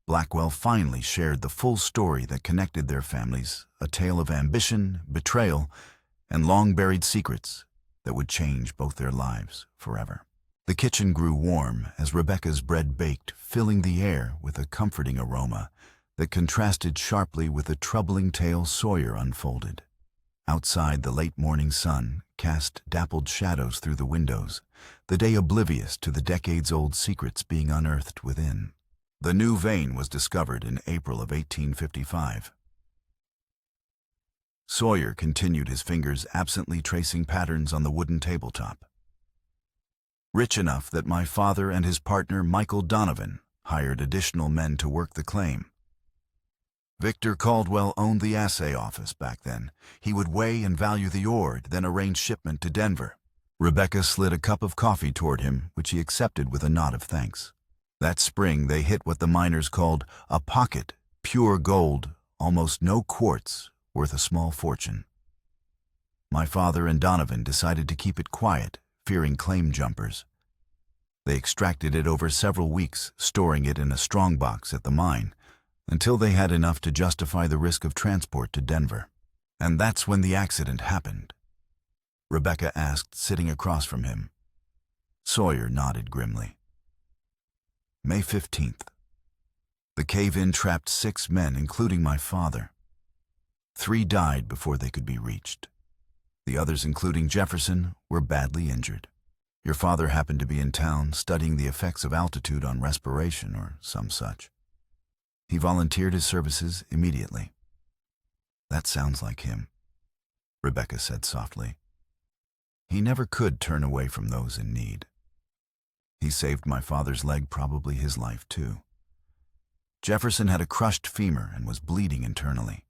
Blackwell finally shared the full story that connected their families, a tale of ambition, betrayal, and long-buried secrets that would change both their lives forever. The kitchen grew warm as Rebecca's bread baked, filling the air with a comforting aroma that contrasted sharply with the troubling tale Sawyer unfolded. Outside, the late morning sun cast dappled shadows through the windows, the day oblivious to the decades-old secrets being unearthed within. The new vein was discovered in April of 1855. Sawyer continued his fingers absently tracing patterns on the wooden tabletop. Rich enough that my father and his partner, Michael Donovan, hired additional men to work the claim. Victor Caldwell owned the assay office back then. He would weigh and value the ore, then arrange shipment to Denver. Rebecca slid a cup of coffee toward him, which he accepted with a nod of thanks. That spring, they hit what the miners called a pocket, pure gold, almost no quartz, worth a small fortune. My father and Donovan decided to keep it quiet, fearing claim jumpers. They extracted it over several weeks, storing it in a strongbox at the mine, until they had enough to justify the risk of transport to Denver. And that's when the accident happened, Rebecca asked, sitting across from him. Sawyer nodded grimly. May 15th. The cave-in trapped 6 men, including my father. 3 died before they could be reached. The others, including Jefferson, were badly injured. Your father happened to be in town studying the effects of altitude on respiration or some such. He volunteered his services immediately. That sounds like him, Rebecca said softly. He never could turn away from those in need. He saved my father's leg, probably his life too. Jefferson had a crushed femur and was bleeding internally.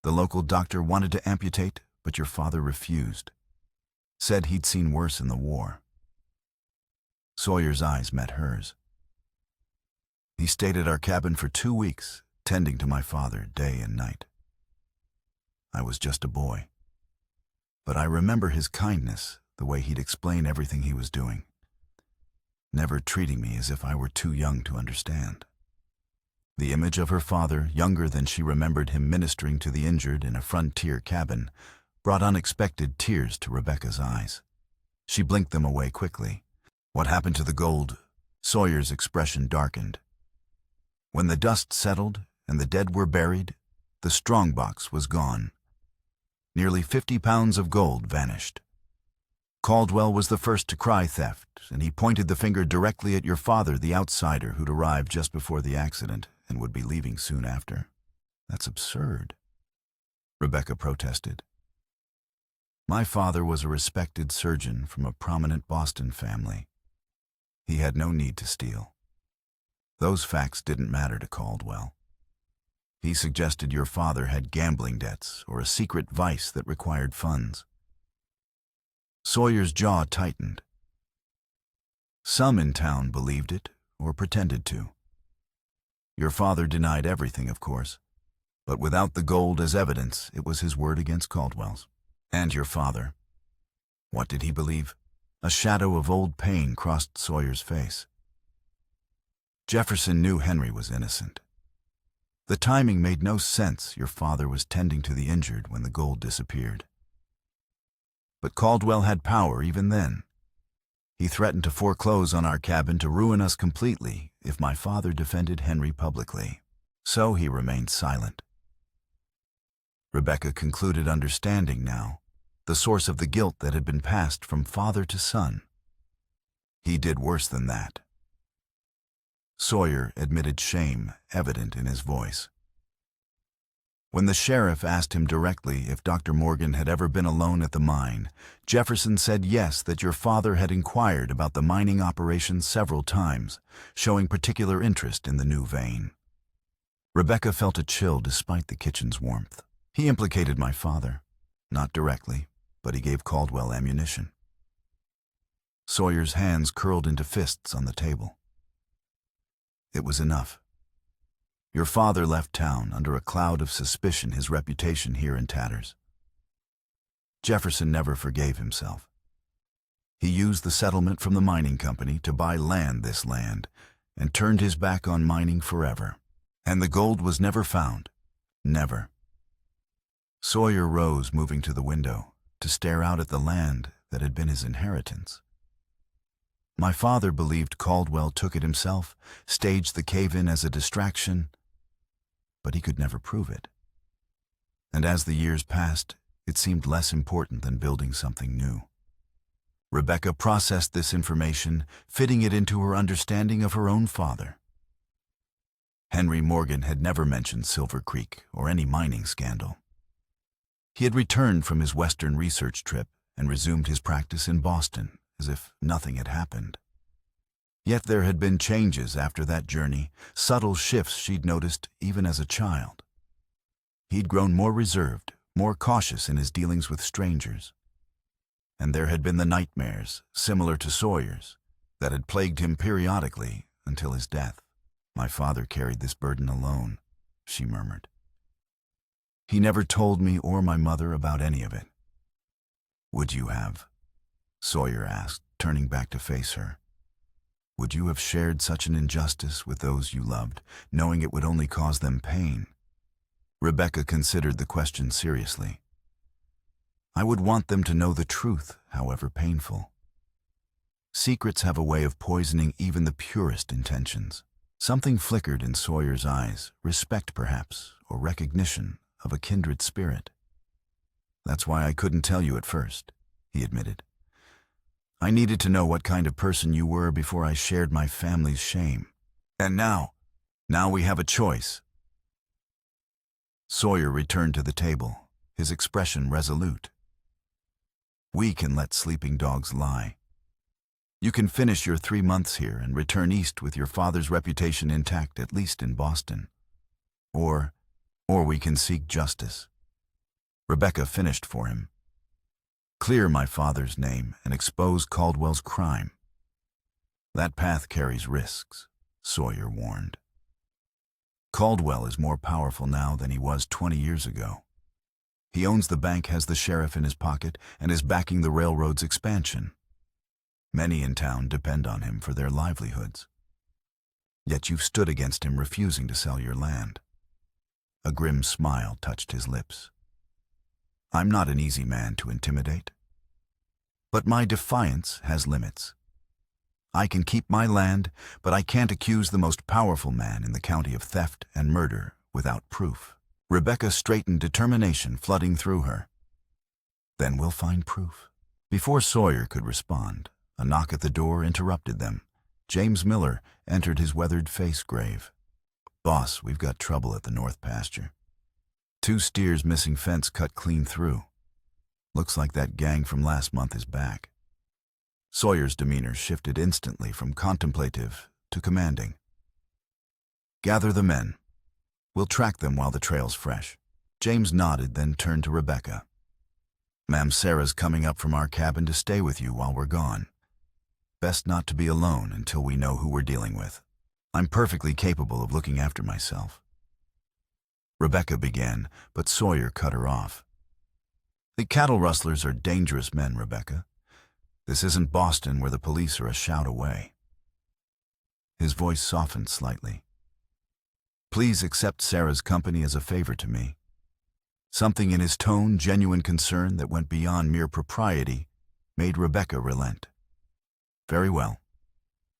The local doctor wanted to amputate, but your father refused. Said he'd seen worse in the war. Sawyer's eyes met hers. He stayed at our cabin for 2 weeks, tending to my father day and night. I was just a boy. But I remember his kindness, the way he'd explain everything he was doing, never treating me as if I were too young to understand. The image of her father, younger than she remembered him ministering to the injured in a frontier cabin, brought unexpected tears to Rebecca's eyes. She blinked them away quickly. What happened to the gold? Sawyer's expression darkened. When the dust settled and the dead were buried, the strongbox was gone. Nearly 50 pounds of gold vanished. Caldwell was the first to cry theft, and he pointed the finger directly at your father, the outsider who'd arrived just before the accident and would be leaving soon after. That's absurd, Rebecca protested. My father was a respected surgeon from a prominent Boston family. He had no need to steal. Those facts didn't matter to Caldwell. He suggested your father had gambling debts or a secret vice that required funds. Sawyer's jaw tightened. Some in town believed it or pretended to. Your father denied everything, of course, but without the gold as evidence, it was his word against Caldwell's. And your father. What did he believe? A shadow of old pain crossed Sawyer's face. Jefferson knew Henry was innocent. The timing made no sense. Your father was tending to the injured when the gold disappeared. But Caldwell had power even then. He threatened to foreclose on our cabin to ruin us completely if my father defended Henry publicly. So he remained silent. Rebecca concluded understanding now the source of the guilt that had been passed from father to son. He did worse than that. Sawyer admitted shame, evident in his voice. When the sheriff asked him directly if Dr. Morgan had ever been alone at the mine, Jefferson said yes, that your father had inquired about the mining operation several times, showing particular interest in the new vein. Rebecca felt a chill despite the kitchen's warmth. He implicated my father, not directly, but he gave Caldwell ammunition. Sawyer's hands curled into fists on the table. It was enough. Your father left town under a cloud of suspicion, his reputation here in tatters. Jefferson never forgave himself. He used the settlement from the mining company to buy this land, and turned his back on mining forever. And the gold was never found. Never. Sawyer rose, moving to the window, to stare out at the land that had been his inheritance. My father believed Caldwell took it himself, staged the cave-in as a distraction, but he could never prove it. And as the years passed, it seemed less important than building something new. Rebecca processed this information, fitting it into her understanding of her own father. Henry Morgan had never mentioned Silver Creek or any mining scandal. He had returned from his Western research trip and resumed his practice in Boston, as if nothing had happened. Yet there had been changes after that journey, subtle shifts she'd noticed even as a child. He'd grown more reserved, more cautious in his dealings with strangers. And there had been the nightmares, similar to Sawyer's, that had plagued him periodically until his death. My father carried this burden alone, she murmured. He never told me or my mother about any of it. Would you have? Sawyer asked, turning back to face her. Would you have shared such an injustice with those you loved, knowing it would only cause them pain? Rebecca considered the question seriously. I would want them to know the truth, however painful. Secrets have a way of poisoning even the purest intentions. Something flickered in Sawyer's eyes, respect perhaps, or recognition of a kindred spirit. That's why I couldn't tell you at first, he admitted. I needed to know what kind of person you were before I shared my family's shame. And now we have a choice. Sawyer returned to the table, his expression resolute. We can let sleeping dogs lie. You can finish your 3 months here and return east with your father's reputation intact, at least in Boston. Or we can seek justice. Rebecca finished for him. Clear my father's name and expose Caldwell's crime. That path carries risks, Sawyer warned. Caldwell is more powerful now than he was 20 years ago. He owns the bank, has the sheriff in his pocket, and is backing the railroad's expansion. Many in town depend on him for their livelihoods. Yet you've stood against him, refusing to sell your land. A grim smile touched his lips. I'm not an easy man to intimidate. But my defiance has limits. I can keep my land, but I can't accuse the most powerful man in the county of theft and murder without proof. Rebecca straightened, determination flooding through her. Then we'll find proof. Before Sawyer could respond, a knock at the door interrupted them. James Miller entered, his weathered face grave. Boss, we've got trouble at the north pasture. 2 steers missing, fence cut clean through. Looks like that gang from last month is back. Sawyer's demeanor shifted instantly from contemplative to commanding. Gather the men. We'll track them while the trail's fresh. James nodded, then turned to Rebecca. Ma'am, Sarah's coming up from our cabin to stay with you while we're gone. Best not to be alone until we know who we're dealing with. I'm perfectly capable of looking after myself. Rebecca began, but Sawyer cut her off. The cattle rustlers are dangerous men, Rebecca. This isn't Boston, where the police are a shout away. His voice softened slightly. Please accept Sarah's company as a favor to me. Something in his tone, genuine concern that went beyond mere propriety, made Rebecca relent. Very well.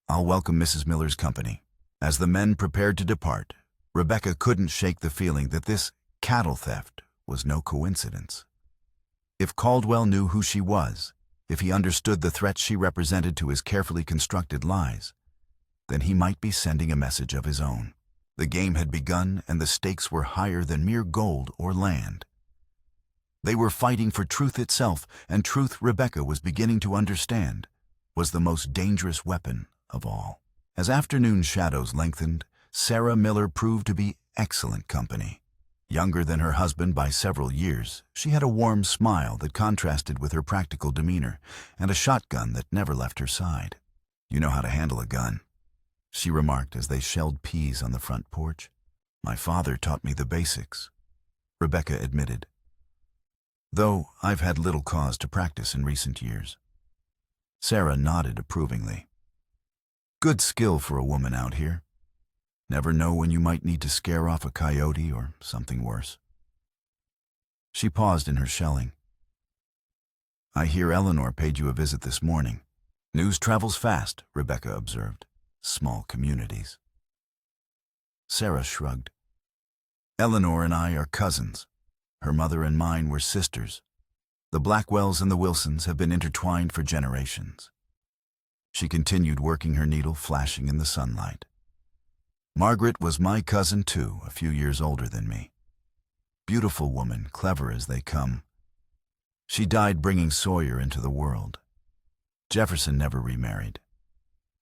I'll welcome Mrs. Miller's company. As the men prepared to depart, Rebecca couldn't shake the feeling that this cattle theft was no coincidence. If Caldwell knew who she was, if he understood the threat she represented to his carefully constructed lies, then he might be sending a message of his own. The game had begun, and the stakes were higher than mere gold or land. They were fighting for truth itself, and truth, Rebecca was beginning to understand, was the most dangerous weapon of all. As afternoon shadows lengthened, Sarah Miller proved to be excellent company. Younger than her husband by several years, she had a warm smile that contrasted with her practical demeanor, and a shotgun that never left her side. You know how to handle a gun, she remarked as they shelled peas on the front porch. My father taught me the basics, Rebecca admitted, though I've had little cause to practice in recent years. Sarah nodded approvingly. Good skill for a woman out here. Never know when you might need to scare off a coyote or something worse. She paused in her shelling. I hear Eleanor paid you a visit this morning. News travels fast, Rebecca observed. Small communities. Sarah shrugged. Eleanor and I are cousins. Her mother and mine were sisters. The Blackwells and the Wilsons have been intertwined for generations. She continued working her needle, flashing in the sunlight. Margaret was my cousin too, a few years older than me. Beautiful woman, clever as they come. She died bringing Sawyer into the world. Jefferson never remarried.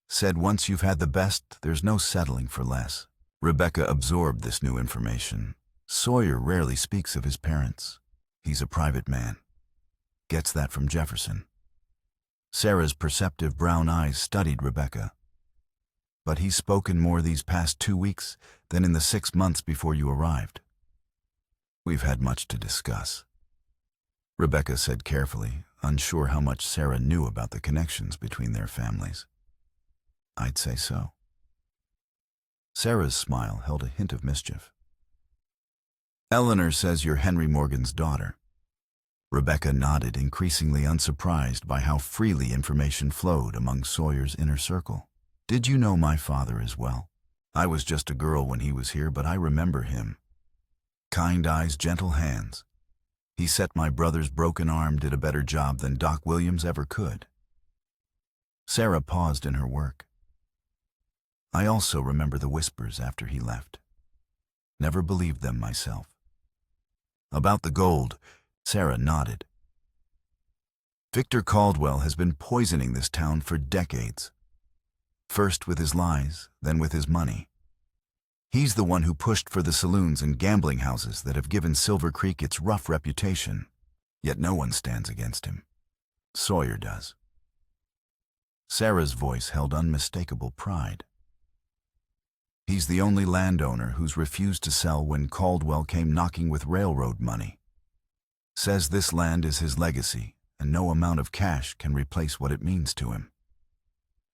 Said once you've had the best, there's no settling for less. Rebecca absorbed this new information. Sawyer rarely speaks of his parents. He's a private man. Gets that from Jefferson. Sarah's perceptive brown eyes studied Rebecca. But he's spoken more these past 2 weeks than in the 6 months before you arrived. We've had much to discuss, Rebecca said carefully, unsure how much Sarah knew about the connections between their families. I'd say so. Sarah's smile held a hint of mischief. Eleanor says you're Henry Morgan's daughter. Rebecca nodded, increasingly unsurprised by how freely information flowed among Sawyer's inner circle. Did you know my father as well? I was just a girl when he was here, but I remember him. Kind eyes, gentle hands. He set my brother's broken arm, did a better job than Doc Williams ever could. Sarah paused in her work. I also remember the whispers after he left. Never believed them myself. About the gold, Sarah nodded. Victor Caldwell has been poisoning this town for decades. First with his lies, then with his money. He's the one who pushed for the saloons and gambling houses that have given Silver Creek its rough reputation, yet no one stands against him. Sawyer does. Sarah's voice held unmistakable pride. He's the only landowner who's refused to sell when Caldwell came knocking with railroad money. Says this land is his legacy, and no amount of cash can replace what it means to him.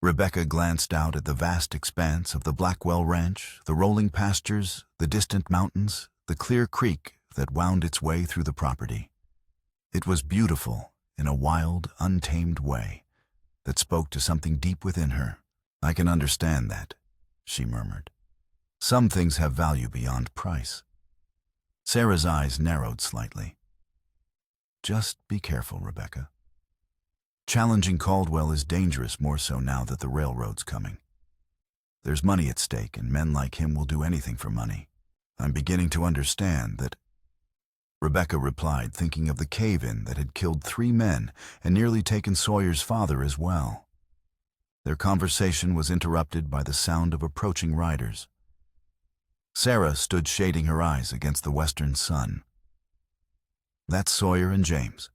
Rebecca glanced out at the vast expanse of the Blackwell Ranch, the rolling pastures, the distant mountains, the clear creek that wound its way through the property. It was beautiful in a wild, untamed way that spoke to something deep within her. I can understand that, she murmured. Some things have value beyond price. Sarah's eyes narrowed slightly. Just be careful, Rebecca. Challenging Caldwell is dangerous, more so now that the railroad's coming. There's money at stake, and men like him will do anything for money. I'm beginning to understand that. Rebecca replied, thinking of the cave-in that had killed 3 men and nearly taken Sawyer's father as well. Their conversation was interrupted by the sound of approaching riders. Sarah stood shading her eyes against the western sun. That's Sawyer and James.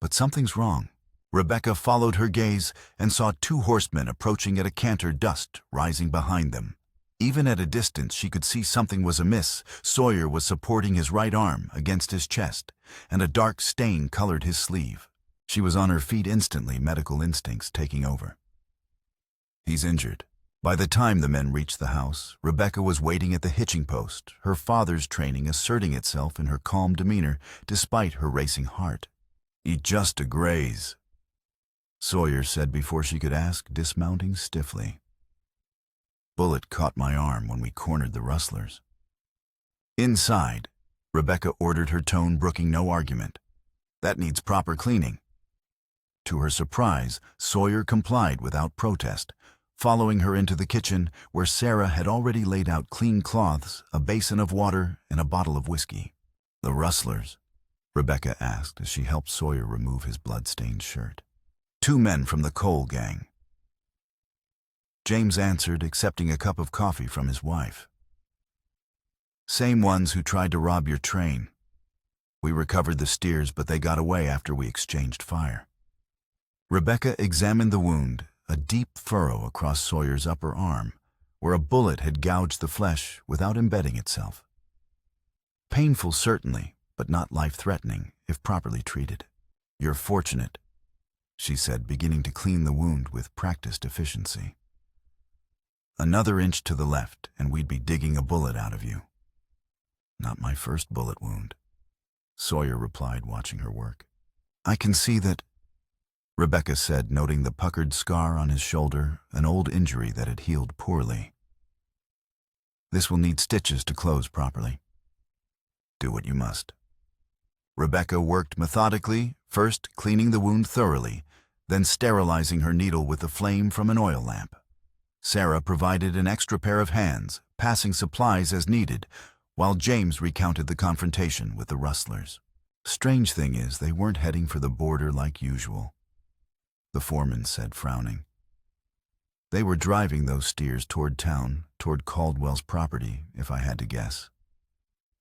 But something's wrong. Rebecca followed her gaze and saw 2 horsemen approaching at a canter, dust rising behind them. Even at a distance, she could see something was amiss. Sawyer was supporting his right arm against his chest, and a dark stain colored his sleeve. She was on her feet instantly, medical instincts taking over. He's injured. By the time the men reached the house, Rebecca was waiting at the hitching post, her father's training asserting itself in her calm demeanor despite her racing heart. He's just a graze, Sawyer said before she could ask, dismounting stiffly. Bullet caught my arm when we cornered the rustlers. Inside, Rebecca ordered, her tone brooking no argument. That needs proper cleaning. To her surprise, Sawyer complied without protest, following her into the kitchen where Sarah had already laid out clean cloths, a basin of water, and a bottle of whiskey. The rustlers? Rebecca asked as she helped Sawyer remove his blood-stained shirt. 2 men from the coal gang. James answered, accepting a cup of coffee from his wife. Same ones who tried to rob your train. We recovered the steers, but they got away after we exchanged fire. Rebecca examined the wound, a deep furrow across Sawyer's upper arm, where a bullet had gouged the flesh without embedding itself. Painful, certainly, but not life-threatening if properly treated. "You're fortunate," she said, beginning to clean the wound with practiced efficiency. "Another inch to the left, and we'd be digging a bullet out of you." "Not my first bullet wound," Sawyer replied, watching her work. "I can see that," Rebecca said, noting the puckered scar on his shoulder, an old injury that had healed poorly. "This will need stitches to close properly." "Do what you must." Rebecca worked methodically, first cleaning the wound thoroughly, then sterilizing her needle with the flame from an oil lamp. Sarah provided an extra pair of hands, passing supplies as needed, while James recounted the confrontation with the rustlers. "Strange thing is, they weren't heading for the border like usual," the foreman said, frowning. "They were driving those steers toward town, toward Caldwell's property, if I had to guess."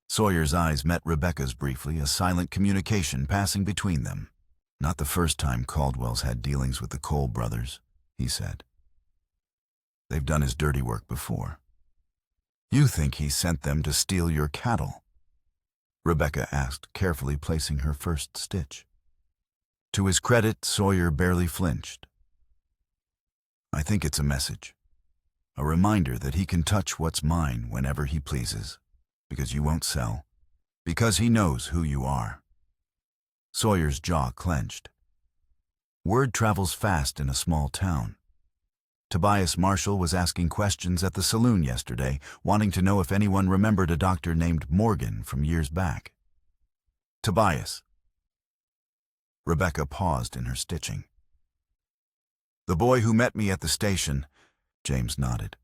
Sawyer's eyes met Rebecca's briefly, a silent communication passing between them. "Not the first time Caldwell's had dealings with the Cole brothers," he said. "They've done his dirty work before." "You think he sent them to steal your cattle?" Rebecca asked, carefully placing her first stitch. To his credit, Sawyer barely flinched. "I think it's a message. A reminder that he can touch what's mine whenever he pleases. Because you won't sell. Because he knows who you are." Sawyer's jaw clenched. Word travels fast in a small town. Tobias Marshall was asking questions at the saloon yesterday, wanting to know if anyone remembered a doctor named Morgan from years back. "Tobias." Rebecca paused in her stitching. "The boy who met me at the station," James nodded.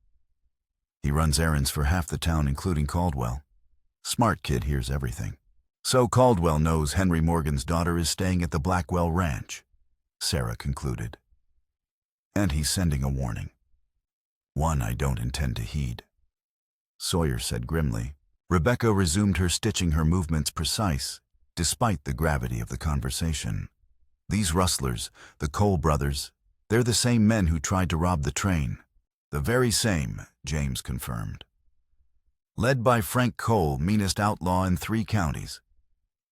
"He runs errands for half the town, including Caldwell. Smart kid hears everything." "So Caldwell knows Henry Morgan's daughter is staying at the Blackwell Ranch," Sarah concluded. "And he's sending a warning. One I don't intend to heed," Sawyer said grimly. Rebecca resumed her stitching, her movements precise, despite the gravity of the conversation. "These rustlers, the Cole brothers, they're the same men who tried to rob the train." "The very same," James confirmed. "Led by Frank Cole, meanest outlaw in 3 counties.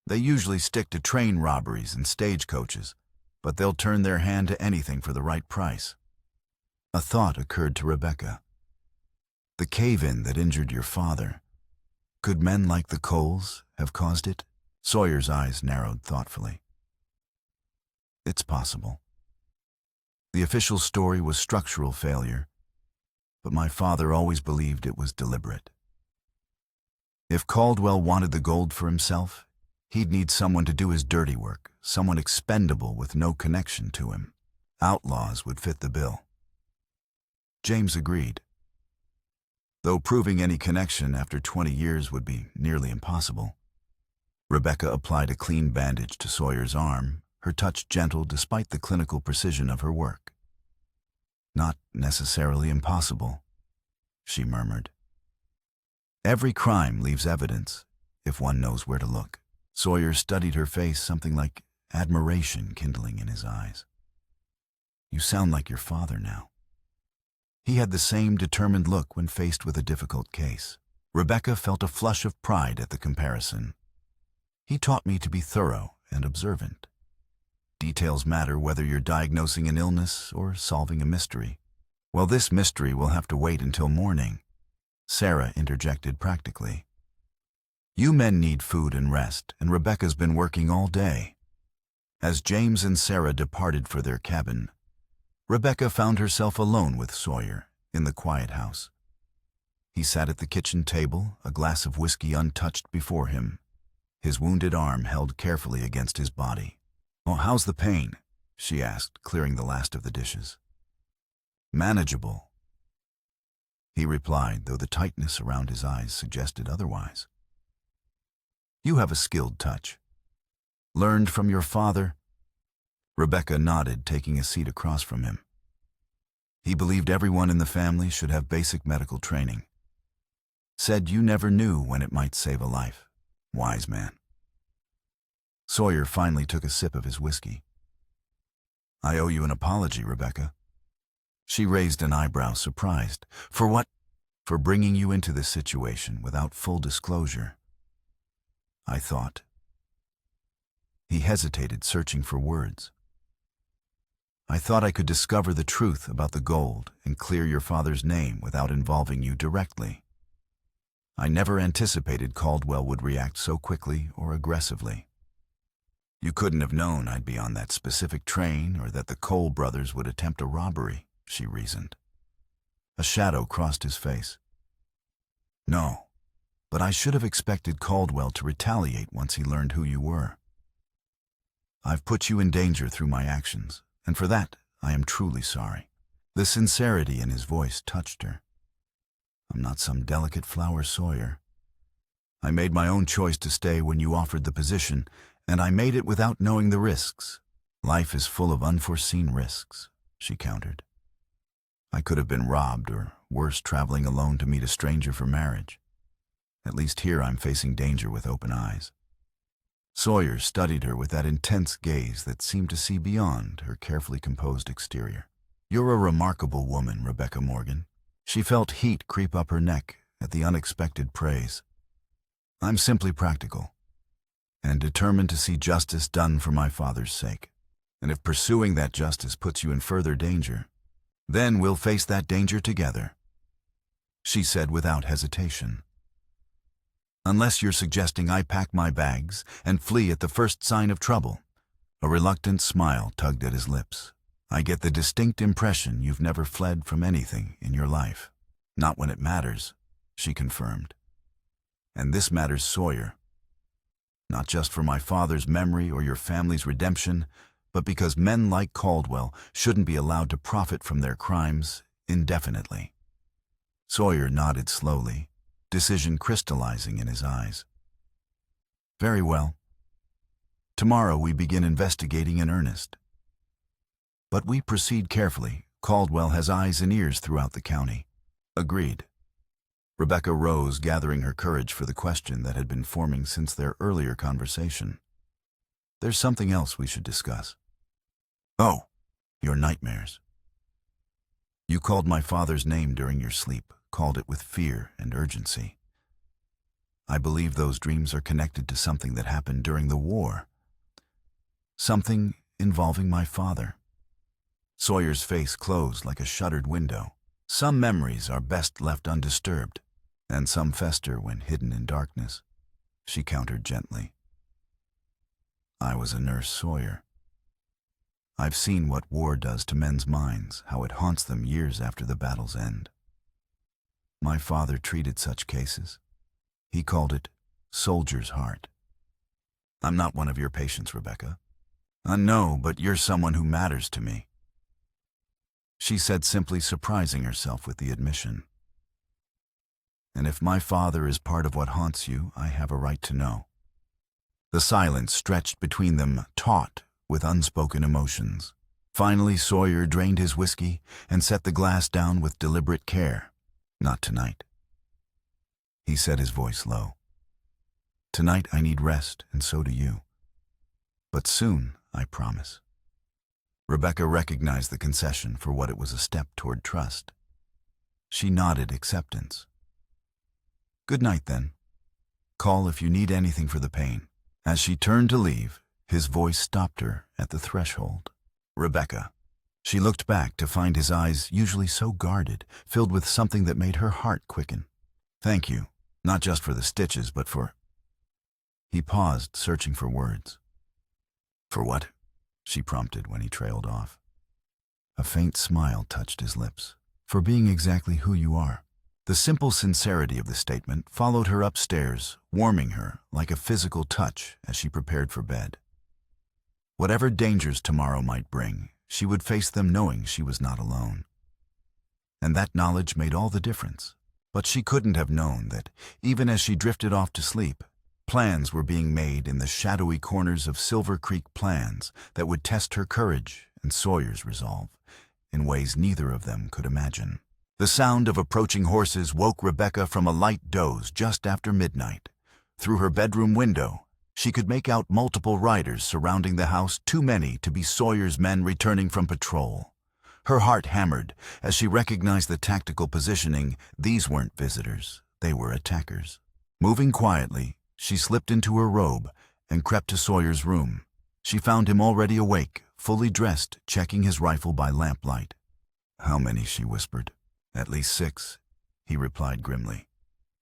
They usually stick to train robberies and stagecoaches, but they'll turn their hand to anything for the right price." A thought occurred to Rebecca. "The cave-in that injured your father, could men like the Coles have caused it?" Sawyer's eyes narrowed thoughtfully. "It's possible. The official story was structural failure, but my father always believed it was deliberate. If Caldwell wanted the gold for himself, he'd need someone to do his dirty work, someone expendable with no connection to him. Outlaws would fit the bill." James agreed. Though proving any connection after 20 years would be nearly impossible. Rebecca applied a clean bandage to Sawyer's arm, her touch gentle despite the clinical precision of her work. "Not necessarily impossible," she murmured. "Every crime leaves evidence, if one knows where to look." Sawyer studied her face, something like admiration kindling in his eyes. "You sound like your father now." He had the same determined look when faced with a difficult case. Rebecca felt a flush of pride at the comparison. "He taught me to be thorough and observant. Details matter whether you're diagnosing an illness or solving a mystery." "Well, this mystery will have to wait until morning," Sarah interjected practically. "You men need food and rest, and Rebecca's been working all day." As James and Sarah departed for their cabin, Rebecca found herself alone with Sawyer in the quiet house. He sat at the kitchen table, a glass of whiskey untouched before him, his wounded arm held carefully against his body. "Oh, how's the pain?" she asked, clearing the last of the dishes. "Manageable," he replied, though the tightness around his eyes suggested otherwise. "You have a skilled touch. Learned from your father?" Rebecca nodded, taking a seat across from him. "He believed everyone in the family should have basic medical training. Said you never knew when it might save a life. Wise man." Sawyer finally took a sip of his whiskey. "I owe you an apology, Rebecca." She raised an eyebrow, surprised. "For what?" For bringing you into this situation without full disclosure, I thought. He hesitated, searching for words. I thought I could discover the truth about the gold and clear your father's name without involving you directly. I never anticipated Caldwell would react so quickly or aggressively. You couldn't have known I'd be on that specific train or that the Cole brothers would attempt a robbery, she reasoned. A shadow crossed his face. No, but I should have expected Caldwell to retaliate once he learned who you were. I've put you in danger through my actions, and for that I am truly sorry. The sincerity in his voice touched her. I'm not some delicate flower Sawyer. I made my own choice to stay when you offered the position, and I made it without knowing the risks. Life is full of unforeseen risks, she countered. I could have been robbed, or worse, traveling alone to meet a stranger for marriage. At least here I'm facing danger with open eyes. Sawyer studied her with that intense gaze that seemed to see beyond her carefully composed exterior. You're a remarkable woman, Rebecca Morgan. She felt heat creep up her neck at the unexpected praise. I'm simply practical, and determined to see justice done for my father's sake. And if pursuing that justice puts you in further danger, then we'll face that danger together, she said without hesitation. Unless you're suggesting I pack my bags and flee at the first sign of trouble. A reluctant smile tugged at his lips. I get the distinct impression you've never fled from anything in your life. Not when it matters, she confirmed. And this matters, Sawyer. Not just for my father's memory or your family's redemption, but because men like Caldwell shouldn't be allowed to profit from their crimes indefinitely. Sawyer nodded slowly, decision crystallizing in his eyes. Very well. Tomorrow we begin investigating in earnest. But we proceed carefully. Caldwell has eyes and ears throughout the county. Agreed. Rebecca rose, gathering her courage for the question that had been forming since their earlier conversation. There's something else we should discuss. Oh, your nightmares. You called my father's name during your sleep, called it with fear and urgency. I believe those dreams are connected to something that happened during the war. Something involving my father. Sawyer's face closed like a shuttered window. Some memories are best left undisturbed, and some fester when hidden in darkness, she countered gently. I was a nurse, Sawyer. I've seen what war does to men's minds, how it haunts them years after the battle's end. My father treated such cases. He called it soldier's heart. I'm not one of your patients, Rebecca. No, but you're someone who matters to me, she said, simply surprising herself with the admission. And if my father is part of what haunts you, I have a right to know. The silence stretched between them, taut with unspoken emotions. Finally, Sawyer drained his whiskey and set the glass down with deliberate care. Not tonight, he said, his voice low. Tonight I need rest, and so do you. But soon, I promise. Rebecca recognized the concession for what it was, a step toward trust. She nodded acceptance. Good night, then. Call if you need anything for the pain. As she turned to leave, his voice stopped her at the threshold. Rebecca. She looked back to find his eyes, usually so guarded, filled with something that made her heart quicken. Thank you, not just for the stitches, but for... He paused, searching for words. For what? She prompted when he trailed off. A faint smile touched his lips. For being exactly who you are. The simple sincerity of the statement followed her upstairs, warming her like a physical touch as she prepared for bed. Whatever dangers tomorrow might bring, she would face them knowing she was not alone. And that knowledge made all the difference. But she couldn't have known that, even as she drifted off to sleep, plans were being made in the shadowy corners of Silver Creek plans that would test her courage and Sawyer's resolve in ways neither of them could imagine. The sound of approaching horses woke Rebecca from a light doze just after midnight. Through her bedroom window, she could make out multiple riders surrounding the house, too many to be Sawyer's men returning from patrol. Her heart hammered as she recognized the tactical positioning. These weren't visitors, they were attackers. Moving quietly, she slipped into her robe and crept to Sawyer's room. She found him already awake, fully dressed, checking his rifle by lamplight. "How many?" she whispered. "At least 6, he replied grimly.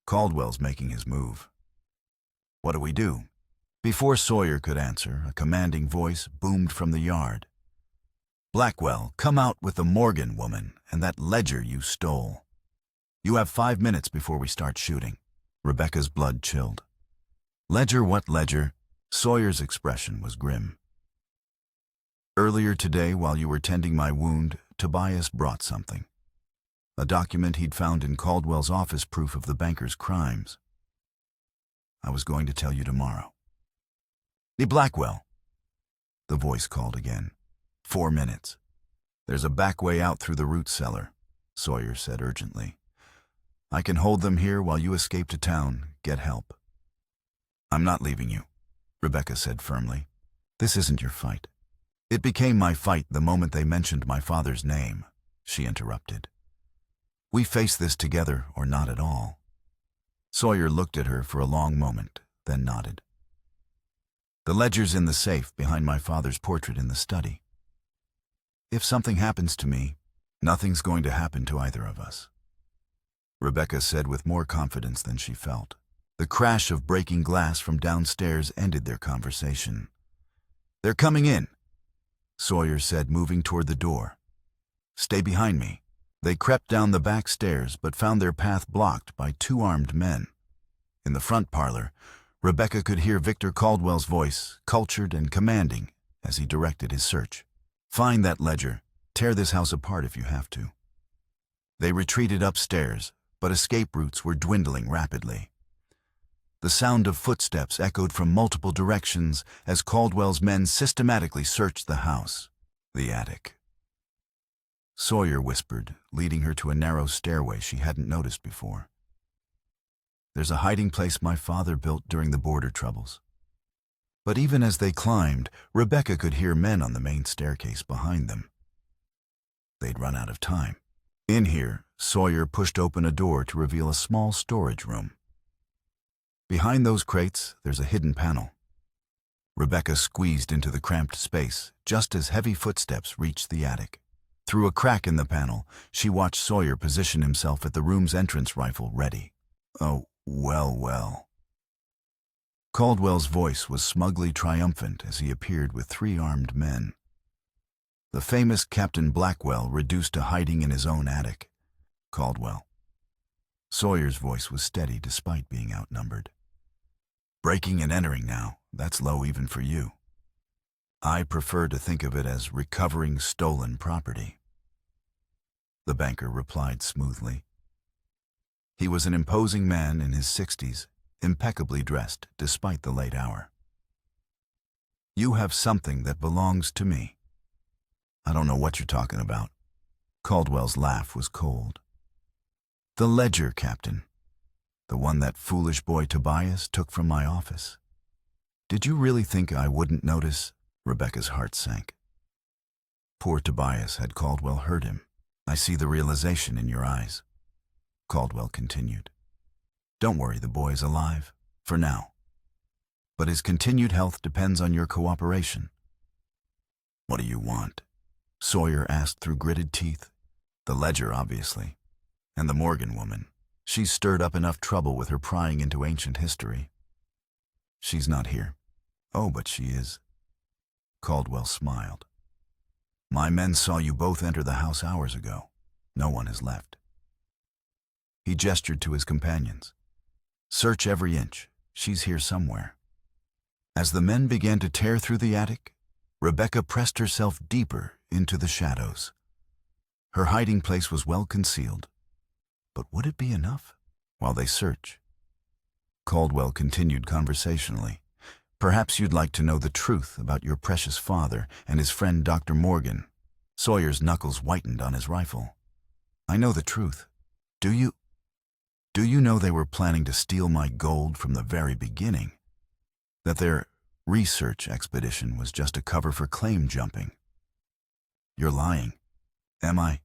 "Caldwell's making his move." "What do we do?" Before Sawyer could answer, a commanding voice boomed from the yard. "Blackwell, come out with the Morgan woman and that ledger you stole. You have 5 minutes before we start shooting." Rebecca's blood chilled. "Ledger? What ledger?" Sawyer's expression was grim. "Earlier today, while you were tending my wound, Tobias brought something. A document he'd found in Caldwell's office, proof of the banker's crimes. I was going to tell you tomorrow." "The Blackwell," the voice called again. 4 minutes. "There's a back way out through the root cellar," Sawyer said urgently. "I can hold them here while you escape to town, get help." "I'm not leaving you," Rebecca said firmly. "This isn't your fight." "It became my fight the moment they mentioned my father's name," she interrupted. "We face this together or not at all." Sawyer looked at her for a long moment, then nodded. "The ledger's in the safe behind my father's portrait in the study. If something happens to me, nothing's going to happen to either of us," Rebecca said with more confidence than she felt. The crash of breaking glass from downstairs ended their conversation. "They're coming in," Sawyer said, moving toward the door. "Stay behind me." They crept down the back stairs but found their path blocked by 2 armed men. In the front parlor, Rebecca could hear Victor Caldwell's voice, cultured and commanding, as he directed his search. "Find that ledger. Tear this house apart if you have to." They retreated upstairs, but escape routes were dwindling rapidly. The sound of footsteps echoed from multiple directions as Caldwell's men systematically searched the house. "The attic," Sawyer whispered, leading her to a narrow stairway she hadn't noticed before. "There's a hiding place my father built during the border troubles." But even as they climbed, Rebecca could hear men on the main staircase behind them. They'd run out of time. In here, Sawyer pushed open a door to reveal a small storage room. Behind those crates, there's a hidden panel. Rebecca squeezed into the cramped space just as heavy footsteps reached the attic. Through a crack in the panel, she watched Sawyer position himself at the room's entrance, rifle ready. "Oh, well. Caldwell's voice was smugly triumphant as he appeared with 3 armed men. The famous Captain Blackwell reduced to hiding in his own attic. Caldwell. Sawyer's voice was steady despite being outnumbered. "Breaking and entering now, that's low even for you. I prefer to think of it as recovering stolen property," the banker replied smoothly. He was an imposing man in his 60s, impeccably dressed despite the late hour. "You have something that belongs to me." "I don't know what you're talking about." Caldwell's laugh was cold. "The ledger, Captain. The one that foolish boy Tobias took from my office. Did you really think I wouldn't notice?" Rebecca's heart sank. Poor Tobias had Caldwell hurt him. "I see the realization in your eyes," Caldwell continued. "Don't worry, the boy's alive, for now. But his continued health depends on your cooperation." "What do you want?" Sawyer asked through gritted teeth. "The ledger, obviously. And the Morgan woman. She's stirred up enough trouble with her prying into ancient history." "She's not here." "Oh, but she is." Caldwell smiled. "My men saw you both enter the house hours ago. No one has left." He gestured to his companions. "Search every inch. She's here somewhere." As the men began to tear through the attic, Rebecca pressed herself deeper into the shadows. Her hiding place was well concealed. But would it be enough? While they search, Caldwell continued conversationally. "Perhaps you'd like to know the truth about your precious father and his friend Dr. Morgan." Sawyer's knuckles whitened on his rifle. "I know the truth. Do you know they were planning to steal my gold from the very beginning? That their research expedition was just a cover for claim jumping?" "You're lying." Am I?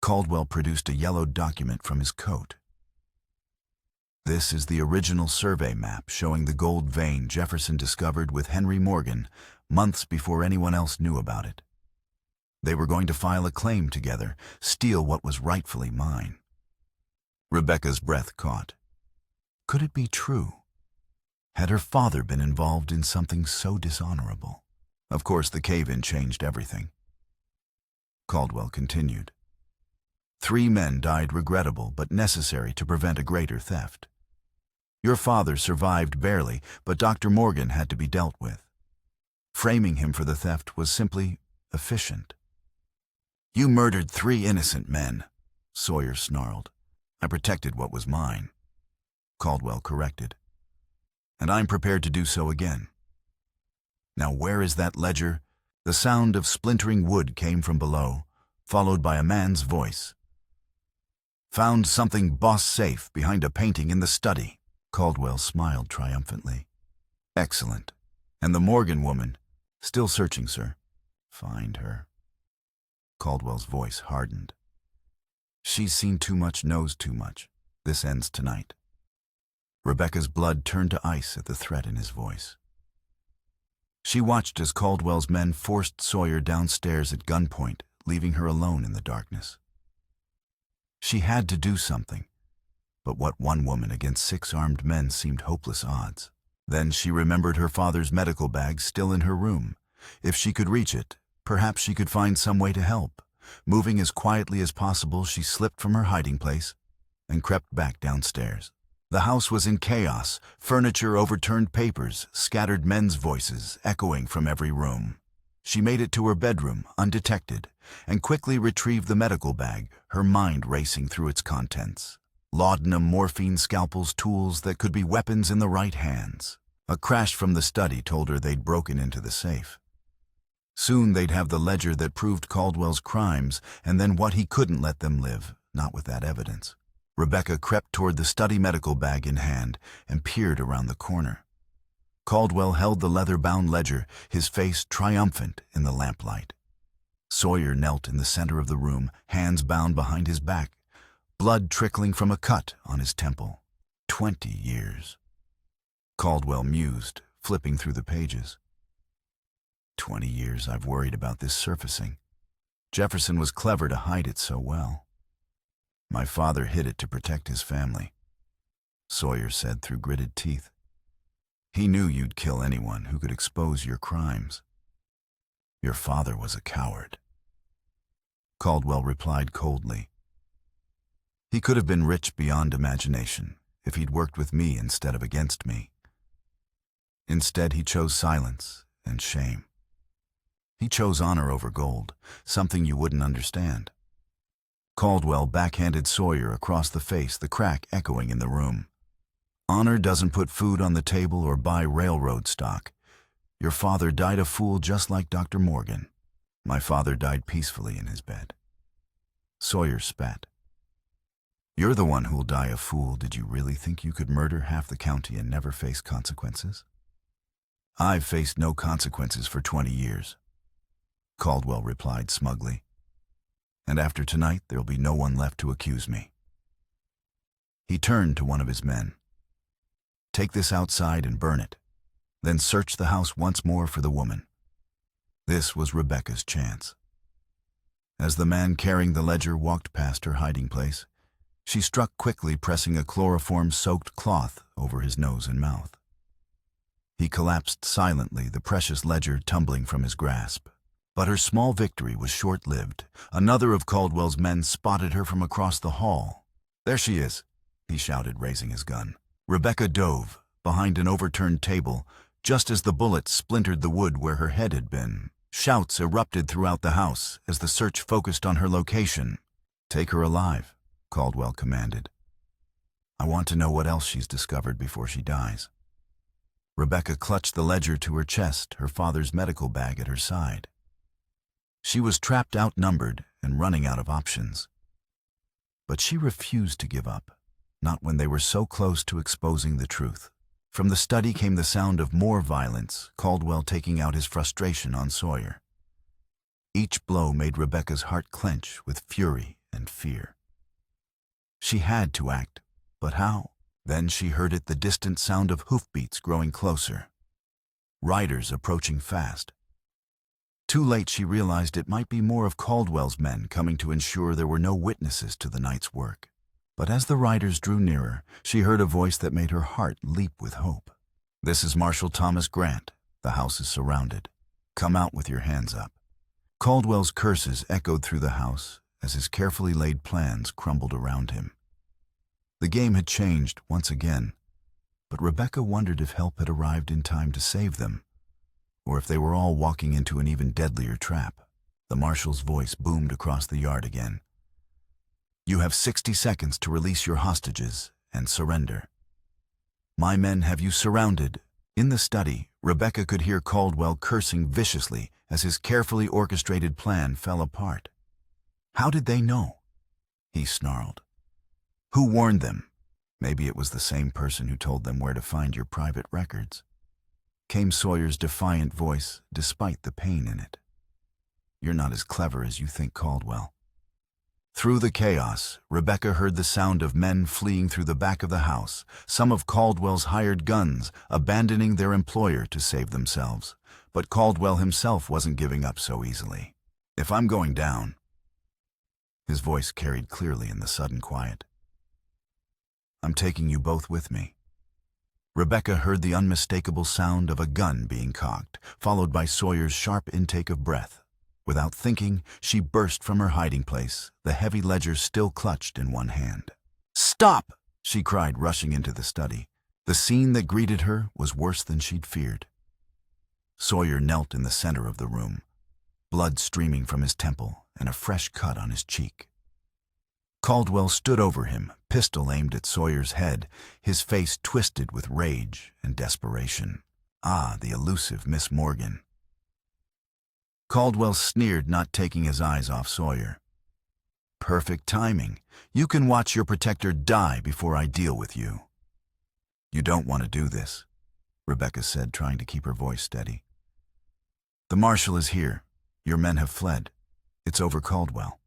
Caldwell produced a yellowed document from his coat. This is the original survey map showing the gold vein Jefferson discovered with Henry Morgan months before anyone else knew about it. They were going to file a claim together, steal what was rightfully mine. Rebecca's breath caught. Could it be true? Had her father been involved in something so dishonorable? Of course, the cave-in changed everything. Caldwell continued. 3 men died regrettable but necessary to prevent a greater theft. Your father survived barely, but Dr. Morgan had to be dealt with. Framing him for the theft was simply efficient. You murdered 3 innocent men, Sawyer snarled. I protected what was mine, Caldwell corrected. And I'm prepared to do so again. Now where is that ledger? The sound of splintering wood came from below, followed by a man's voice. Found something boss safe behind a painting in the study. Caldwell smiled triumphantly. Excellent. And the Morgan woman? Still searching, sir. Find her. Caldwell's voice hardened. She's seen too much, knows too much. This ends tonight. Rebecca's blood turned to ice at the threat in his voice. She watched as Caldwell's men forced Sawyer downstairs at gunpoint, leaving her alone in the darkness. She had to do something, but what one woman against 6 armed men seemed hopeless odds. Then she remembered her father's medical bag still in her room. If she could reach it, perhaps she could find some way to help. Moving as quietly as possible, she slipped from her hiding place and crept back downstairs. The house was in chaos, furniture, overturned papers, scattered men's voices echoing from every room. She made it to her bedroom, undetected, and quickly retrieved the medical bag, her mind racing through its contents. Laudanum, morphine, scalpels, tools that could be weapons in the right hands. A crash from the study told her they'd broken into the safe. Soon they'd have the ledger that proved Caldwell's crimes, and then what he couldn't let them live, not with that evidence. Rebecca crept toward the study medical bag in hand and peered around the corner. Caldwell held the leather-bound ledger, his face triumphant in the lamplight. Sawyer knelt in the center of the room, hands bound behind his back, blood trickling from a cut on his temple. 20 years. Caldwell mused, flipping through the pages. 20 years I've worried about this surfacing. Jefferson was clever to hide it so well. My father hid it to protect his family, Sawyer said through gritted teeth. He knew you'd kill anyone who could expose your crimes. Your father was a coward. Caldwell replied coldly. He could have been rich beyond imagination if he'd worked with me instead of against me. Instead, he chose silence and shame. He chose honor over gold, something you wouldn't understand. Caldwell backhanded Sawyer across the face, the crack echoing in the room. Honor doesn't put food on the table or buy railroad stock. Your father died a fool just like Dr. Morgan. My father died peacefully in his bed. Sawyer spat. You're the one who'll die a fool. Did you really think you could murder half the county and never face consequences? I've faced no consequences for 20 years, Caldwell replied smugly. And after tonight, there'll be no one left to accuse me. He turned to one of his men. Take this outside and burn it. Then search the house once more for the woman. This was Rebecca's chance. As the man carrying the ledger walked past her hiding place, she struck quickly, pressing a chloroform-soaked cloth over his nose and mouth. He collapsed silently, the precious ledger tumbling from his grasp. But her small victory was short-lived. Another of Caldwell's men spotted her from across the hall. There she is, he shouted, raising his gun. Rebecca dove, behind an overturned table, just as the bullet splintered the wood where her head had been. Shouts erupted throughout the house as the search focused on her location. Take her alive, Caldwell commanded. I want to know what else she's discovered before she dies. Rebecca clutched the ledger to her chest, her father's medical bag at her side. She was trapped, outnumbered, and running out of options. But she refused to give up, not when they were so close to exposing the truth. From the study came the sound of more violence, Caldwell taking out his frustration on Sawyer. Each blow made Rebecca's heart clench with fury and fear. She had to act, but how? Then she heard the distant sound of hoofbeats growing closer. Riders approaching fast. Too late she realized it might be more of Caldwell's men coming to ensure there were no witnesses to the night's work. But as the riders drew nearer, she heard a voice that made her heart leap with hope. "This is Marshal Thomas Grant. The house is surrounded. Come out with your hands up." Caldwell's curses echoed through the house as his carefully laid plans crumbled around him. The game had changed once again, but Rebecca wondered if help had arrived in time to save them, or if they were all walking into an even deadlier trap. The marshal's voice boomed across the yard again. "You have 60 seconds to release your hostages and surrender. My men have you surrounded." In the study, Rebecca could hear Caldwell cursing viciously as his carefully orchestrated plan fell apart. "How did they know?" he snarled. "Who warned them?" Maybe it was the same person who told them where to find your private records, came Sawyer's defiant voice, despite the pain in it. "You're not as clever as you think, Caldwell." Through the chaos, Rebecca heard the sound of men fleeing through the back of the house, some of Caldwell's hired guns abandoning their employer to save themselves. But Caldwell himself wasn't giving up so easily. "If I'm going down," his voice carried clearly in the sudden quiet, "I'm taking you both with me." Rebecca heard the unmistakable sound of a gun being cocked, followed by Sawyer's sharp intake of breath. Without thinking, she burst from her hiding place, the heavy ledger still clutched in one hand. "Stop!" she cried, rushing into the study. The scene that greeted her was worse than she'd feared. Sawyer knelt in the center of the room, blood streaming from his temple and a fresh cut on his cheek. Caldwell stood over him, pistol aimed at Sawyer's head, his face twisted with rage and desperation. Ah, the elusive Miss Morgan. Caldwell sneered, not taking his eyes off Sawyer. "Perfect timing. You can watch your protector die before I deal with you." "You don't want to do this," Rebecca said, trying to keep her voice steady. "The marshal is here. Your men have fled. It's over, Caldwell."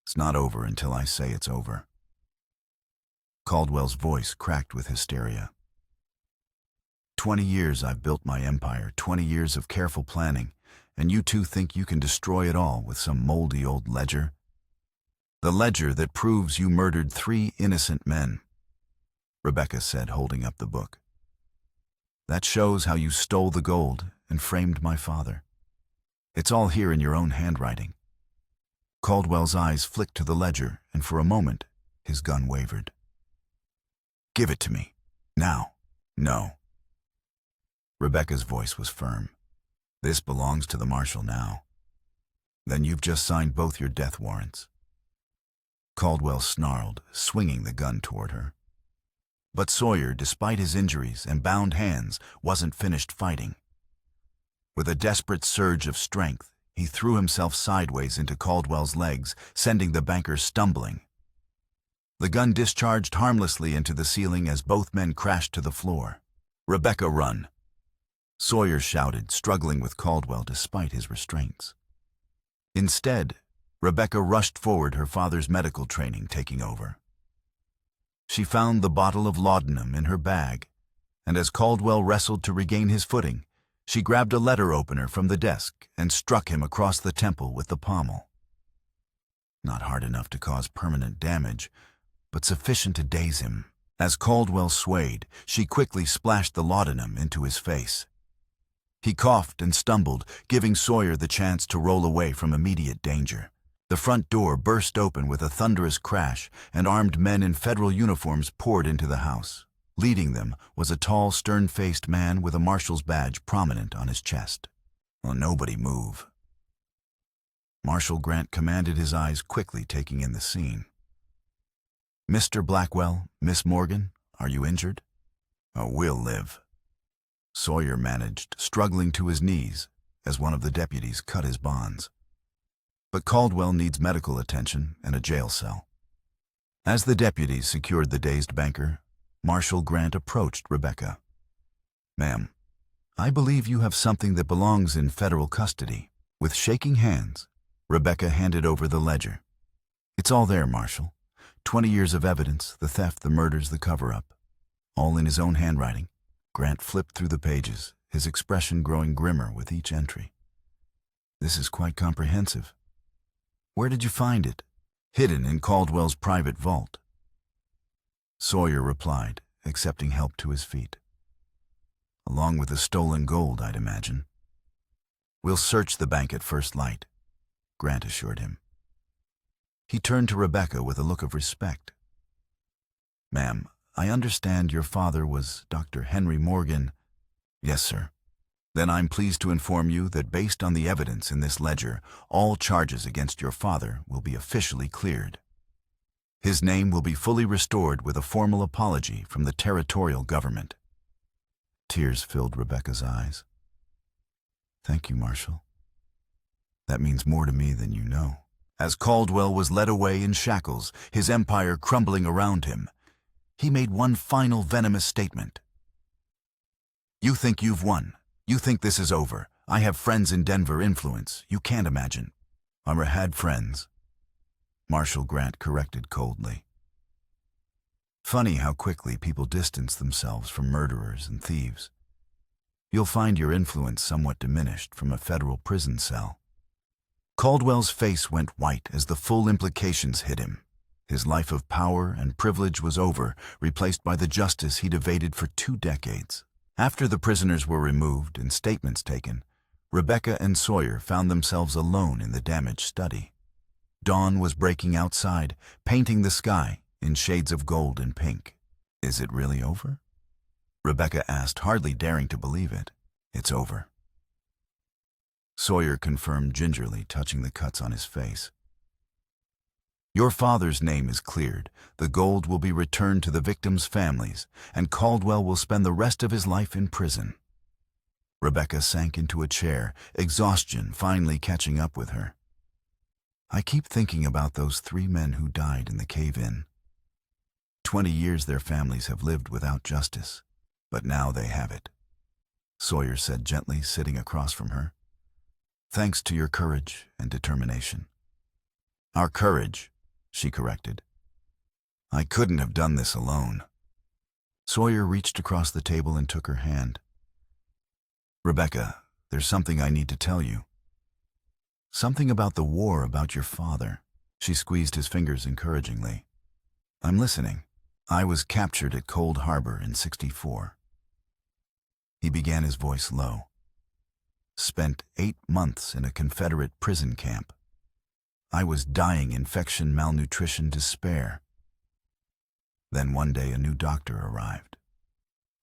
"It's not over until I say it's over." Caldwell's voice cracked with hysteria. 20 years I've built my empire, 20 years of careful planning, and you two think you can destroy it all with some moldy old ledger? The ledger that proves you murdered 3 innocent men," Rebecca said, holding up the book. "That shows how you stole the gold and framed my father. It's all here in your own handwriting." Caldwell's eyes flicked to the ledger, and for a moment, his gun wavered. "Give it to me. Now." "No." Rebecca's voice was firm. "This belongs to the marshal now." "Then you've just signed both your death warrants." Caldwell snarled, swinging the gun toward her. But Sawyer, despite his injuries and bound hands, wasn't finished fighting. With a desperate surge of strength, he threw himself sideways into Caldwell's legs, sending the banker stumbling. The gun discharged harmlessly into the ceiling as both men crashed to the floor. "Rebecca, run!" Sawyer shouted, struggling with Caldwell despite his restraints. Instead, Rebecca rushed forward, her father's medical training taking over. She found the bottle of laudanum in her bag, and as Caldwell wrestled to regain his footing, she grabbed a letter opener from the desk and struck him across the temple with the pommel. Not hard enough to cause permanent damage, but sufficient to daze him. As Caldwell swayed, she quickly splashed the laudanum into his face. He coughed and stumbled, giving Sawyer the chance to roll away from immediate danger. The front door burst open with a thunderous crash, and armed men in federal uniforms poured into the house. Leading them was a tall, stern-faced man with a marshal's badge prominent on his chest. "Well, nobody move." Marshal Grant commanded, his eyes quickly taking in the scene. "Mr. Blackwell, Miss Morgan, are you injured?" "Oh, we'll live," Sawyer managed, struggling to his knees as one of the deputies cut his bonds. "But Caldwell needs medical attention and a jail cell." As the deputies secured the dazed banker, Marshal Grant approached Rebecca. "Ma'am, I believe you have something that belongs in federal custody." With shaking hands, Rebecca handed over the ledger. "It's all there, Marshal. 20 years of evidence, the theft, the murders, the cover-up. All in his own handwriting." Grant flipped through the pages, his expression growing grimmer with each entry. "This is quite comprehensive. Where did you find it?" "Hidden in Caldwell's private vault." Sawyer replied, accepting help to his feet. "Along with the stolen gold, I'd imagine." "We'll search the bank at first light," Grant assured him. He turned to Rebecca with a look of respect. "Ma'am, I understand your father was Dr. Henry Morgan." "Yes, sir." "Then I'm pleased to inform you that based on the evidence in this ledger, all charges against your father will be officially cleared. His name will be fully restored with a formal apology from the territorial government." Tears filled Rebecca's eyes. "Thank you, Marshal. That means more to me than you know." As Caldwell was led away in shackles, his empire crumbling around him, he made one final venomous statement. "You think you've won. You think this is over. I have friends in Denver influence. You can't imagine." "I had friends," Marshal Grant corrected coldly. "Funny how quickly people distance themselves from murderers and thieves. You'll find your influence somewhat diminished from a federal prison cell." Caldwell's face went white as the full implications hit him. His life of power and privilege was over, replaced by the justice he'd evaded for 2 decades. After the prisoners were removed and statements taken, Rebecca and Sawyer found themselves alone in the damaged study. Dawn was breaking outside, painting the sky in shades of gold and pink. "Is it really over?" Rebecca asked, hardly daring to believe it. "It's over," Sawyer confirmed gingerly, touching the cuts on his face. "Your father's name is cleared, the gold will be returned to the victims' families, and Caldwell will spend the rest of his life in prison." Rebecca sank into a chair, exhaustion finally catching up with her. "I keep thinking about those 3 men who died in the cave-in. 20 years their families have lived without justice, but now they have it," Sawyer said gently, sitting across from her. "Thanks to your courage and determination." "Our courage," she corrected. "I couldn't have done this alone." Sawyer reached across the table and took her hand. "Rebecca, there's something I need to tell you. Something about the war, about your father." She squeezed his fingers encouragingly. "I'm listening." "I was captured at Cold Harbor in '64. He began, his voice low. "Spent 8 months in a Confederate prison camp. I was dying infection, malnutrition, despair. Then one day a new doctor arrived.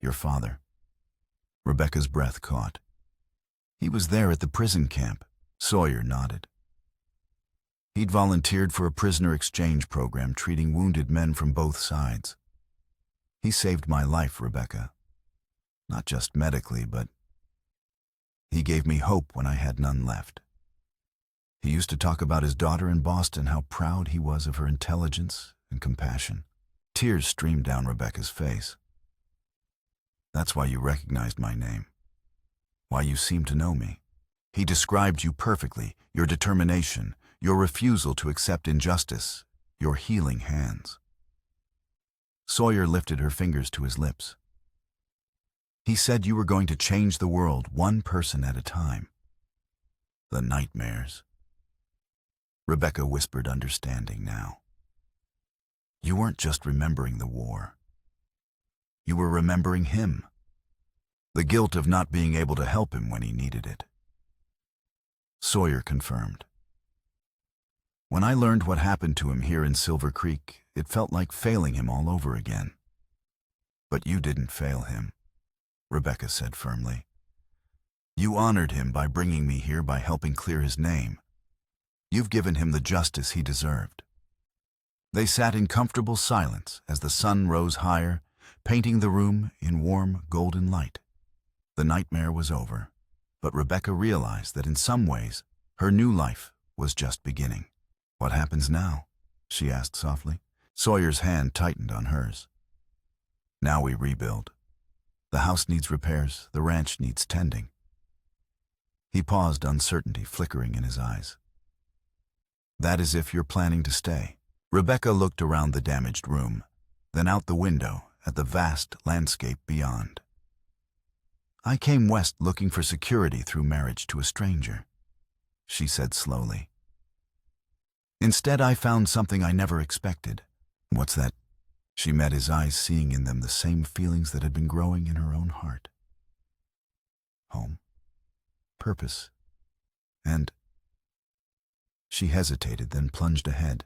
Your father." Rebecca's breath caught. "He was there at the prison camp." Sawyer nodded. "He'd volunteered for a prisoner exchange program treating wounded men from both sides. He saved my life, Rebecca. Not just medically, but he gave me hope when I had none left. He used to talk about his daughter in Boston, how proud he was of her intelligence and compassion." Tears streamed down Rebecca's face. "That's why you recognized my name. Why you seemed to know me. He described you perfectly, your determination, your refusal to accept injustice, your healing hands." Sawyer lifted her fingers to his lips. "He said you were going to change the world, one person at a time." "The nightmares," Rebecca whispered, understanding now. "You weren't just remembering the war. You were remembering him. The guilt of not being able to help him when he needed it." Sawyer confirmed. "When I learned what happened to him here in Silver Creek, it felt like failing him all over again." "But you didn't fail him," Rebecca said firmly. "You honored him by bringing me here, by helping clear his name. You've given him the justice he deserved." They sat in comfortable silence as the sun rose higher, painting the room in warm, golden light. The nightmare was over, but Rebecca realized that in some ways, her new life was just beginning. "What happens now?" she asked softly. Sawyer's hand tightened on hers. "Now we rebuild. The house needs repairs, the ranch needs tending." He paused, uncertainty flickering in his eyes. That is if you're planning to stay. Rebecca looked around the damaged room, then out the window at the vast landscape beyond. I came west looking for security through marriage to a stranger, she said slowly. Instead, I found something I never expected. What's that? She met his eyes, seeing in them the same feelings that had been growing in her own heart. Home, purpose, and... She hesitated, then plunged ahead.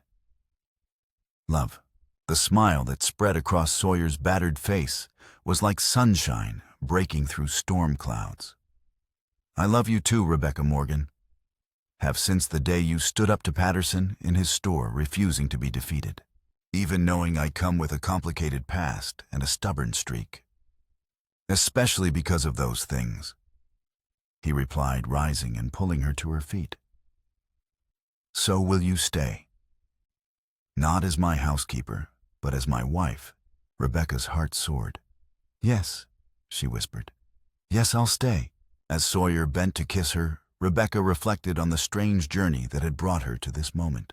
Love. The smile that spread across Sawyer's battered face was like sunshine breaking through storm clouds. I love you too, Rebecca Morgan. Have since the day you stood up to Patterson in his store, refusing to be defeated, even knowing I come with a complicated past and a stubborn streak. Especially because of those things, he replied, rising and pulling her to her feet. So will you stay? Not as my housekeeper, but as my wife. Rebecca's heart soared. Yes, she whispered. Yes, I'll stay. As Sawyer bent to kiss her, Rebecca reflected on the strange journey that had brought her to this moment.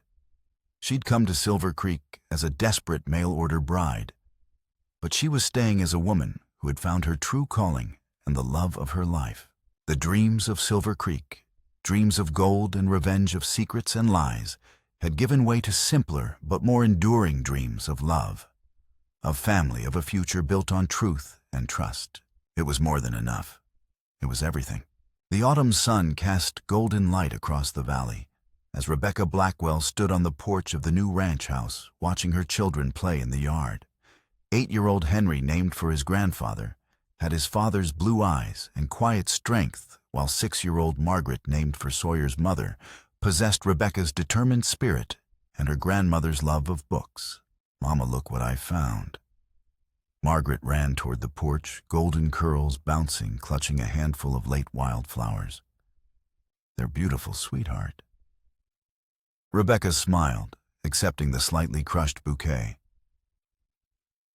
She'd come to Silver Creek as a desperate mail-order bride, but she was staying as a woman who had found her true calling and the love of her life. The dreams of Silver Creek, dreams of gold and revenge, of secrets and lies, had given way to simpler but more enduring dreams of love, of family, of a future built on truth and trust. It was more than enough. It was everything. The autumn sun cast golden light across the valley as Rebecca Blackwell stood on the porch of the new ranch house, watching her children play in the yard. 8-year-old Henry, named for his grandfather, had his father's blue eyes and quiet strength, while 6-year-old Margaret, named for Sawyer's mother, possessed Rebecca's determined spirit and her grandmother's love of books. Mama, look what I found. Margaret ran toward the porch, golden curls bouncing, clutching a handful of late wildflowers. They're beautiful, sweetheart. Rebecca smiled, accepting the slightly crushed bouquet.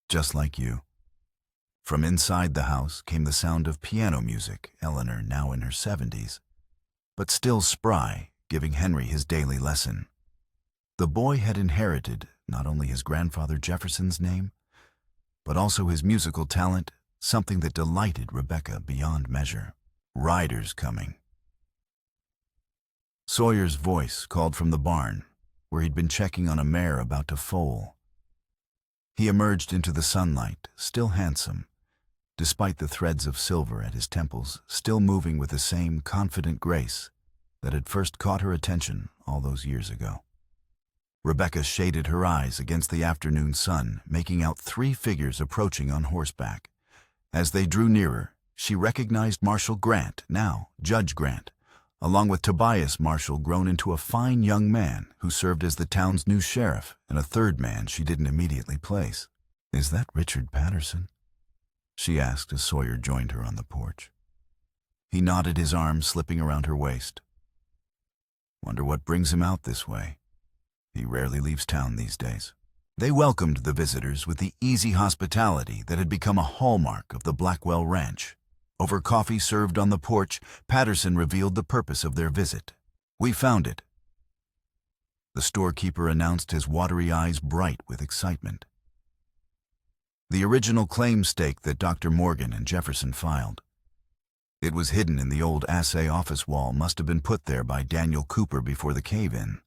Just like you. From inside the house came the sound of piano music, Eleanor, now in her 70s, but still spry, giving Henry his daily lesson. The boy had inherited not only his grandfather Jefferson's name, but also his musical talent, something that delighted Rebecca beyond measure. Riders coming. Sawyer's voice called from the barn, where he'd been checking on a mare about to foal. He emerged into the sunlight, still handsome, despite the threads of silver at his temples, still moving with the same confident grace that had first caught her attention all those years ago. Rebecca shaded her eyes against the afternoon sun, making out 3 figures approaching on horseback. As they drew nearer, she recognized Marshal Grant, now Judge Grant, along with Tobias Marshall, grown into a fine young man who served as the town's new sheriff, and a third man she didn't immediately place. "Is that Richard Patterson?" she asked as Sawyer joined her on the porch. He nodded, his arm slipping around her waist. "Wonder what brings him out this way. He rarely leaves town these days." They welcomed the visitors with the easy hospitality that had become a hallmark of the Blackwell Ranch. Over coffee served on the porch, Patterson revealed the purpose of their visit. "We found it," the storekeeper announced, his watery eyes bright with excitement. "The original claim stake that Dr. Morgan and Jefferson filed. It was hidden in the old assay office wall, must have been put there by Daniel Cooper before the cave-in."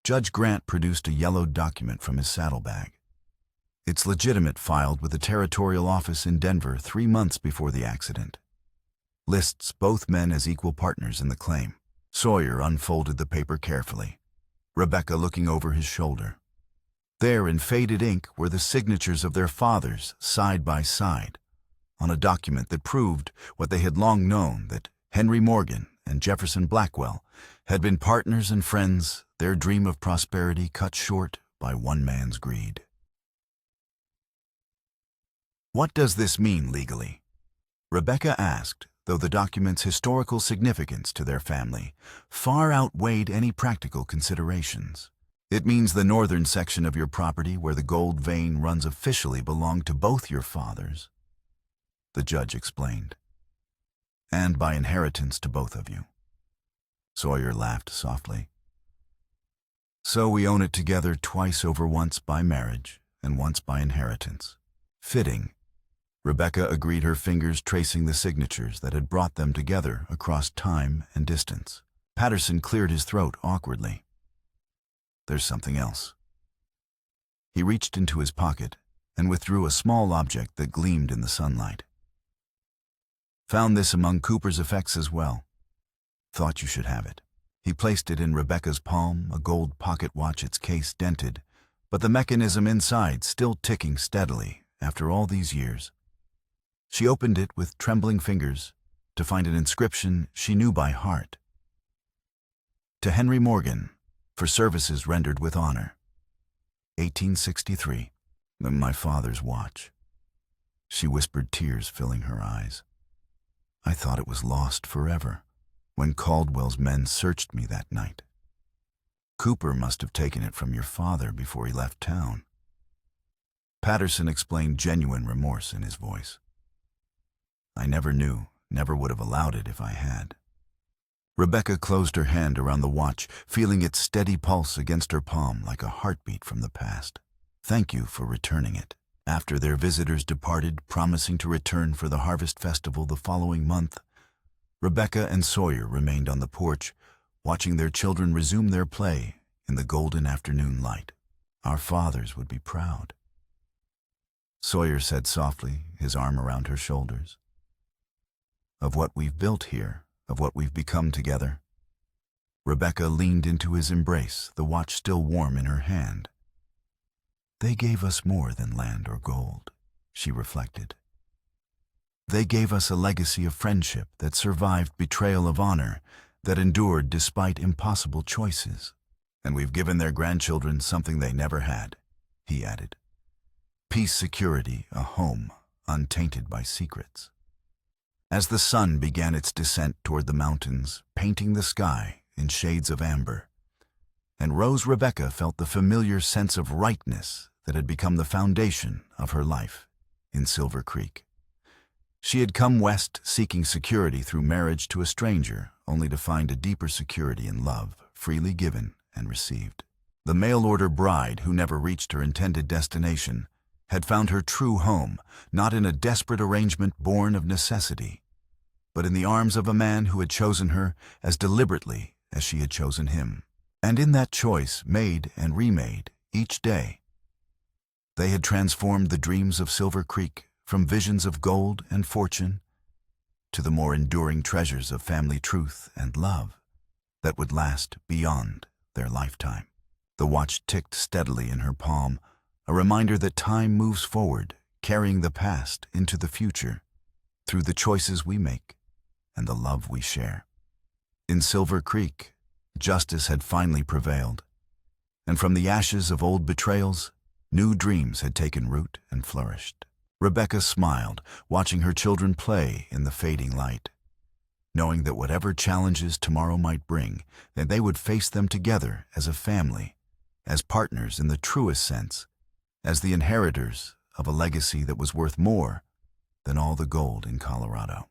Judge Grant produced a yellowed document from his saddlebag. It's legitimate, filed with the territorial office in Denver 3 months before the accident. Lists both men as equal partners in the claim. Sawyer unfolded the paper carefully, Rebecca looking over his shoulder. There, in faded ink, were the signatures of their fathers, side by side, on a document that proved what they had long known, that Henry Morgan and Jefferson Blackwell had been partners and friends, their dream of prosperity cut short by one man's greed. "What does this mean legally?" Rebecca asked, though the document's historical significance to their family far outweighed any practical considerations. "It means the northern section of your property where the gold vein runs officially belonged to both your fathers," the judge explained, "and by inheritance to both of you." Sawyer laughed softly. So we own it together twice over, once by marriage and once by inheritance. Fitting. Rebecca agreed, her fingers tracing the signatures that had brought them together across time and distance. Patterson cleared his throat awkwardly. There's something else. He reached into his pocket and withdrew a small object that gleamed in the sunlight. Found this among Cooper's effects as well. Thought you should have it. He placed it in Rebecca's palm, a gold pocket watch, its case dented, but the mechanism inside still ticking steadily after all these years. She opened it with trembling fingers to find an inscription she knew by heart. To Henry Morgan, for services rendered with honor. 1863. My father's watch. She whispered, tears filling her eyes. I thought it was lost forever when Caldwell's men searched me that night. Cooper must have taken it from your father before he left town. Patterson explained, genuine remorse in his voice. I never knew, never would have allowed it if I had. Rebecca closed her hand around the watch, feeling its steady pulse against her palm like a heartbeat from the past. Thank you for returning it. After their visitors departed, promising to return for the Harvest Festival the following month, Rebecca and Sawyer remained on the porch, watching their children resume their play in the golden afternoon light. Our fathers would be proud. Sawyer said softly, his arm around her shoulders. Of what we've built here, of what we've become together. Rebecca leaned into his embrace, the watch still warm in her hand. They gave us more than land or gold, she reflected. They gave us a legacy of friendship that survived betrayal, of honor that endured despite impossible choices. And we've given their grandchildren something they never had, he added. Peace, security, a home untainted by secrets. As the sun began its descent toward the mountains, painting the sky in shades of amber, and Rose Rebecca felt the familiar sense of rightness that had become the foundation of her life in Silver Creek. She had come west seeking security through marriage to a stranger, only to find a deeper security in love, freely given and received. The mail-order bride who never reached her intended destination had found her true home, not in a desperate arrangement born of necessity, but in the arms of a man who had chosen her as deliberately as she had chosen him. And in that choice, made and remade each day, they had transformed the dreams of Silver Creek from visions of gold and fortune to the more enduring treasures of family truth and love that would last beyond their lifetime. The watch ticked steadily in her palm, a reminder that time moves forward, carrying the past into the future through the choices we make and the love we share. In Silver Creek, justice had finally prevailed, and from the ashes of old betrayals, new dreams had taken root and flourished. Rebecca smiled, watching her children play in the fading light, knowing that whatever challenges tomorrow might bring, that they would face them together as a family, as partners in the truest sense, as the inheritors of a legacy that was worth more than all the gold in Colorado.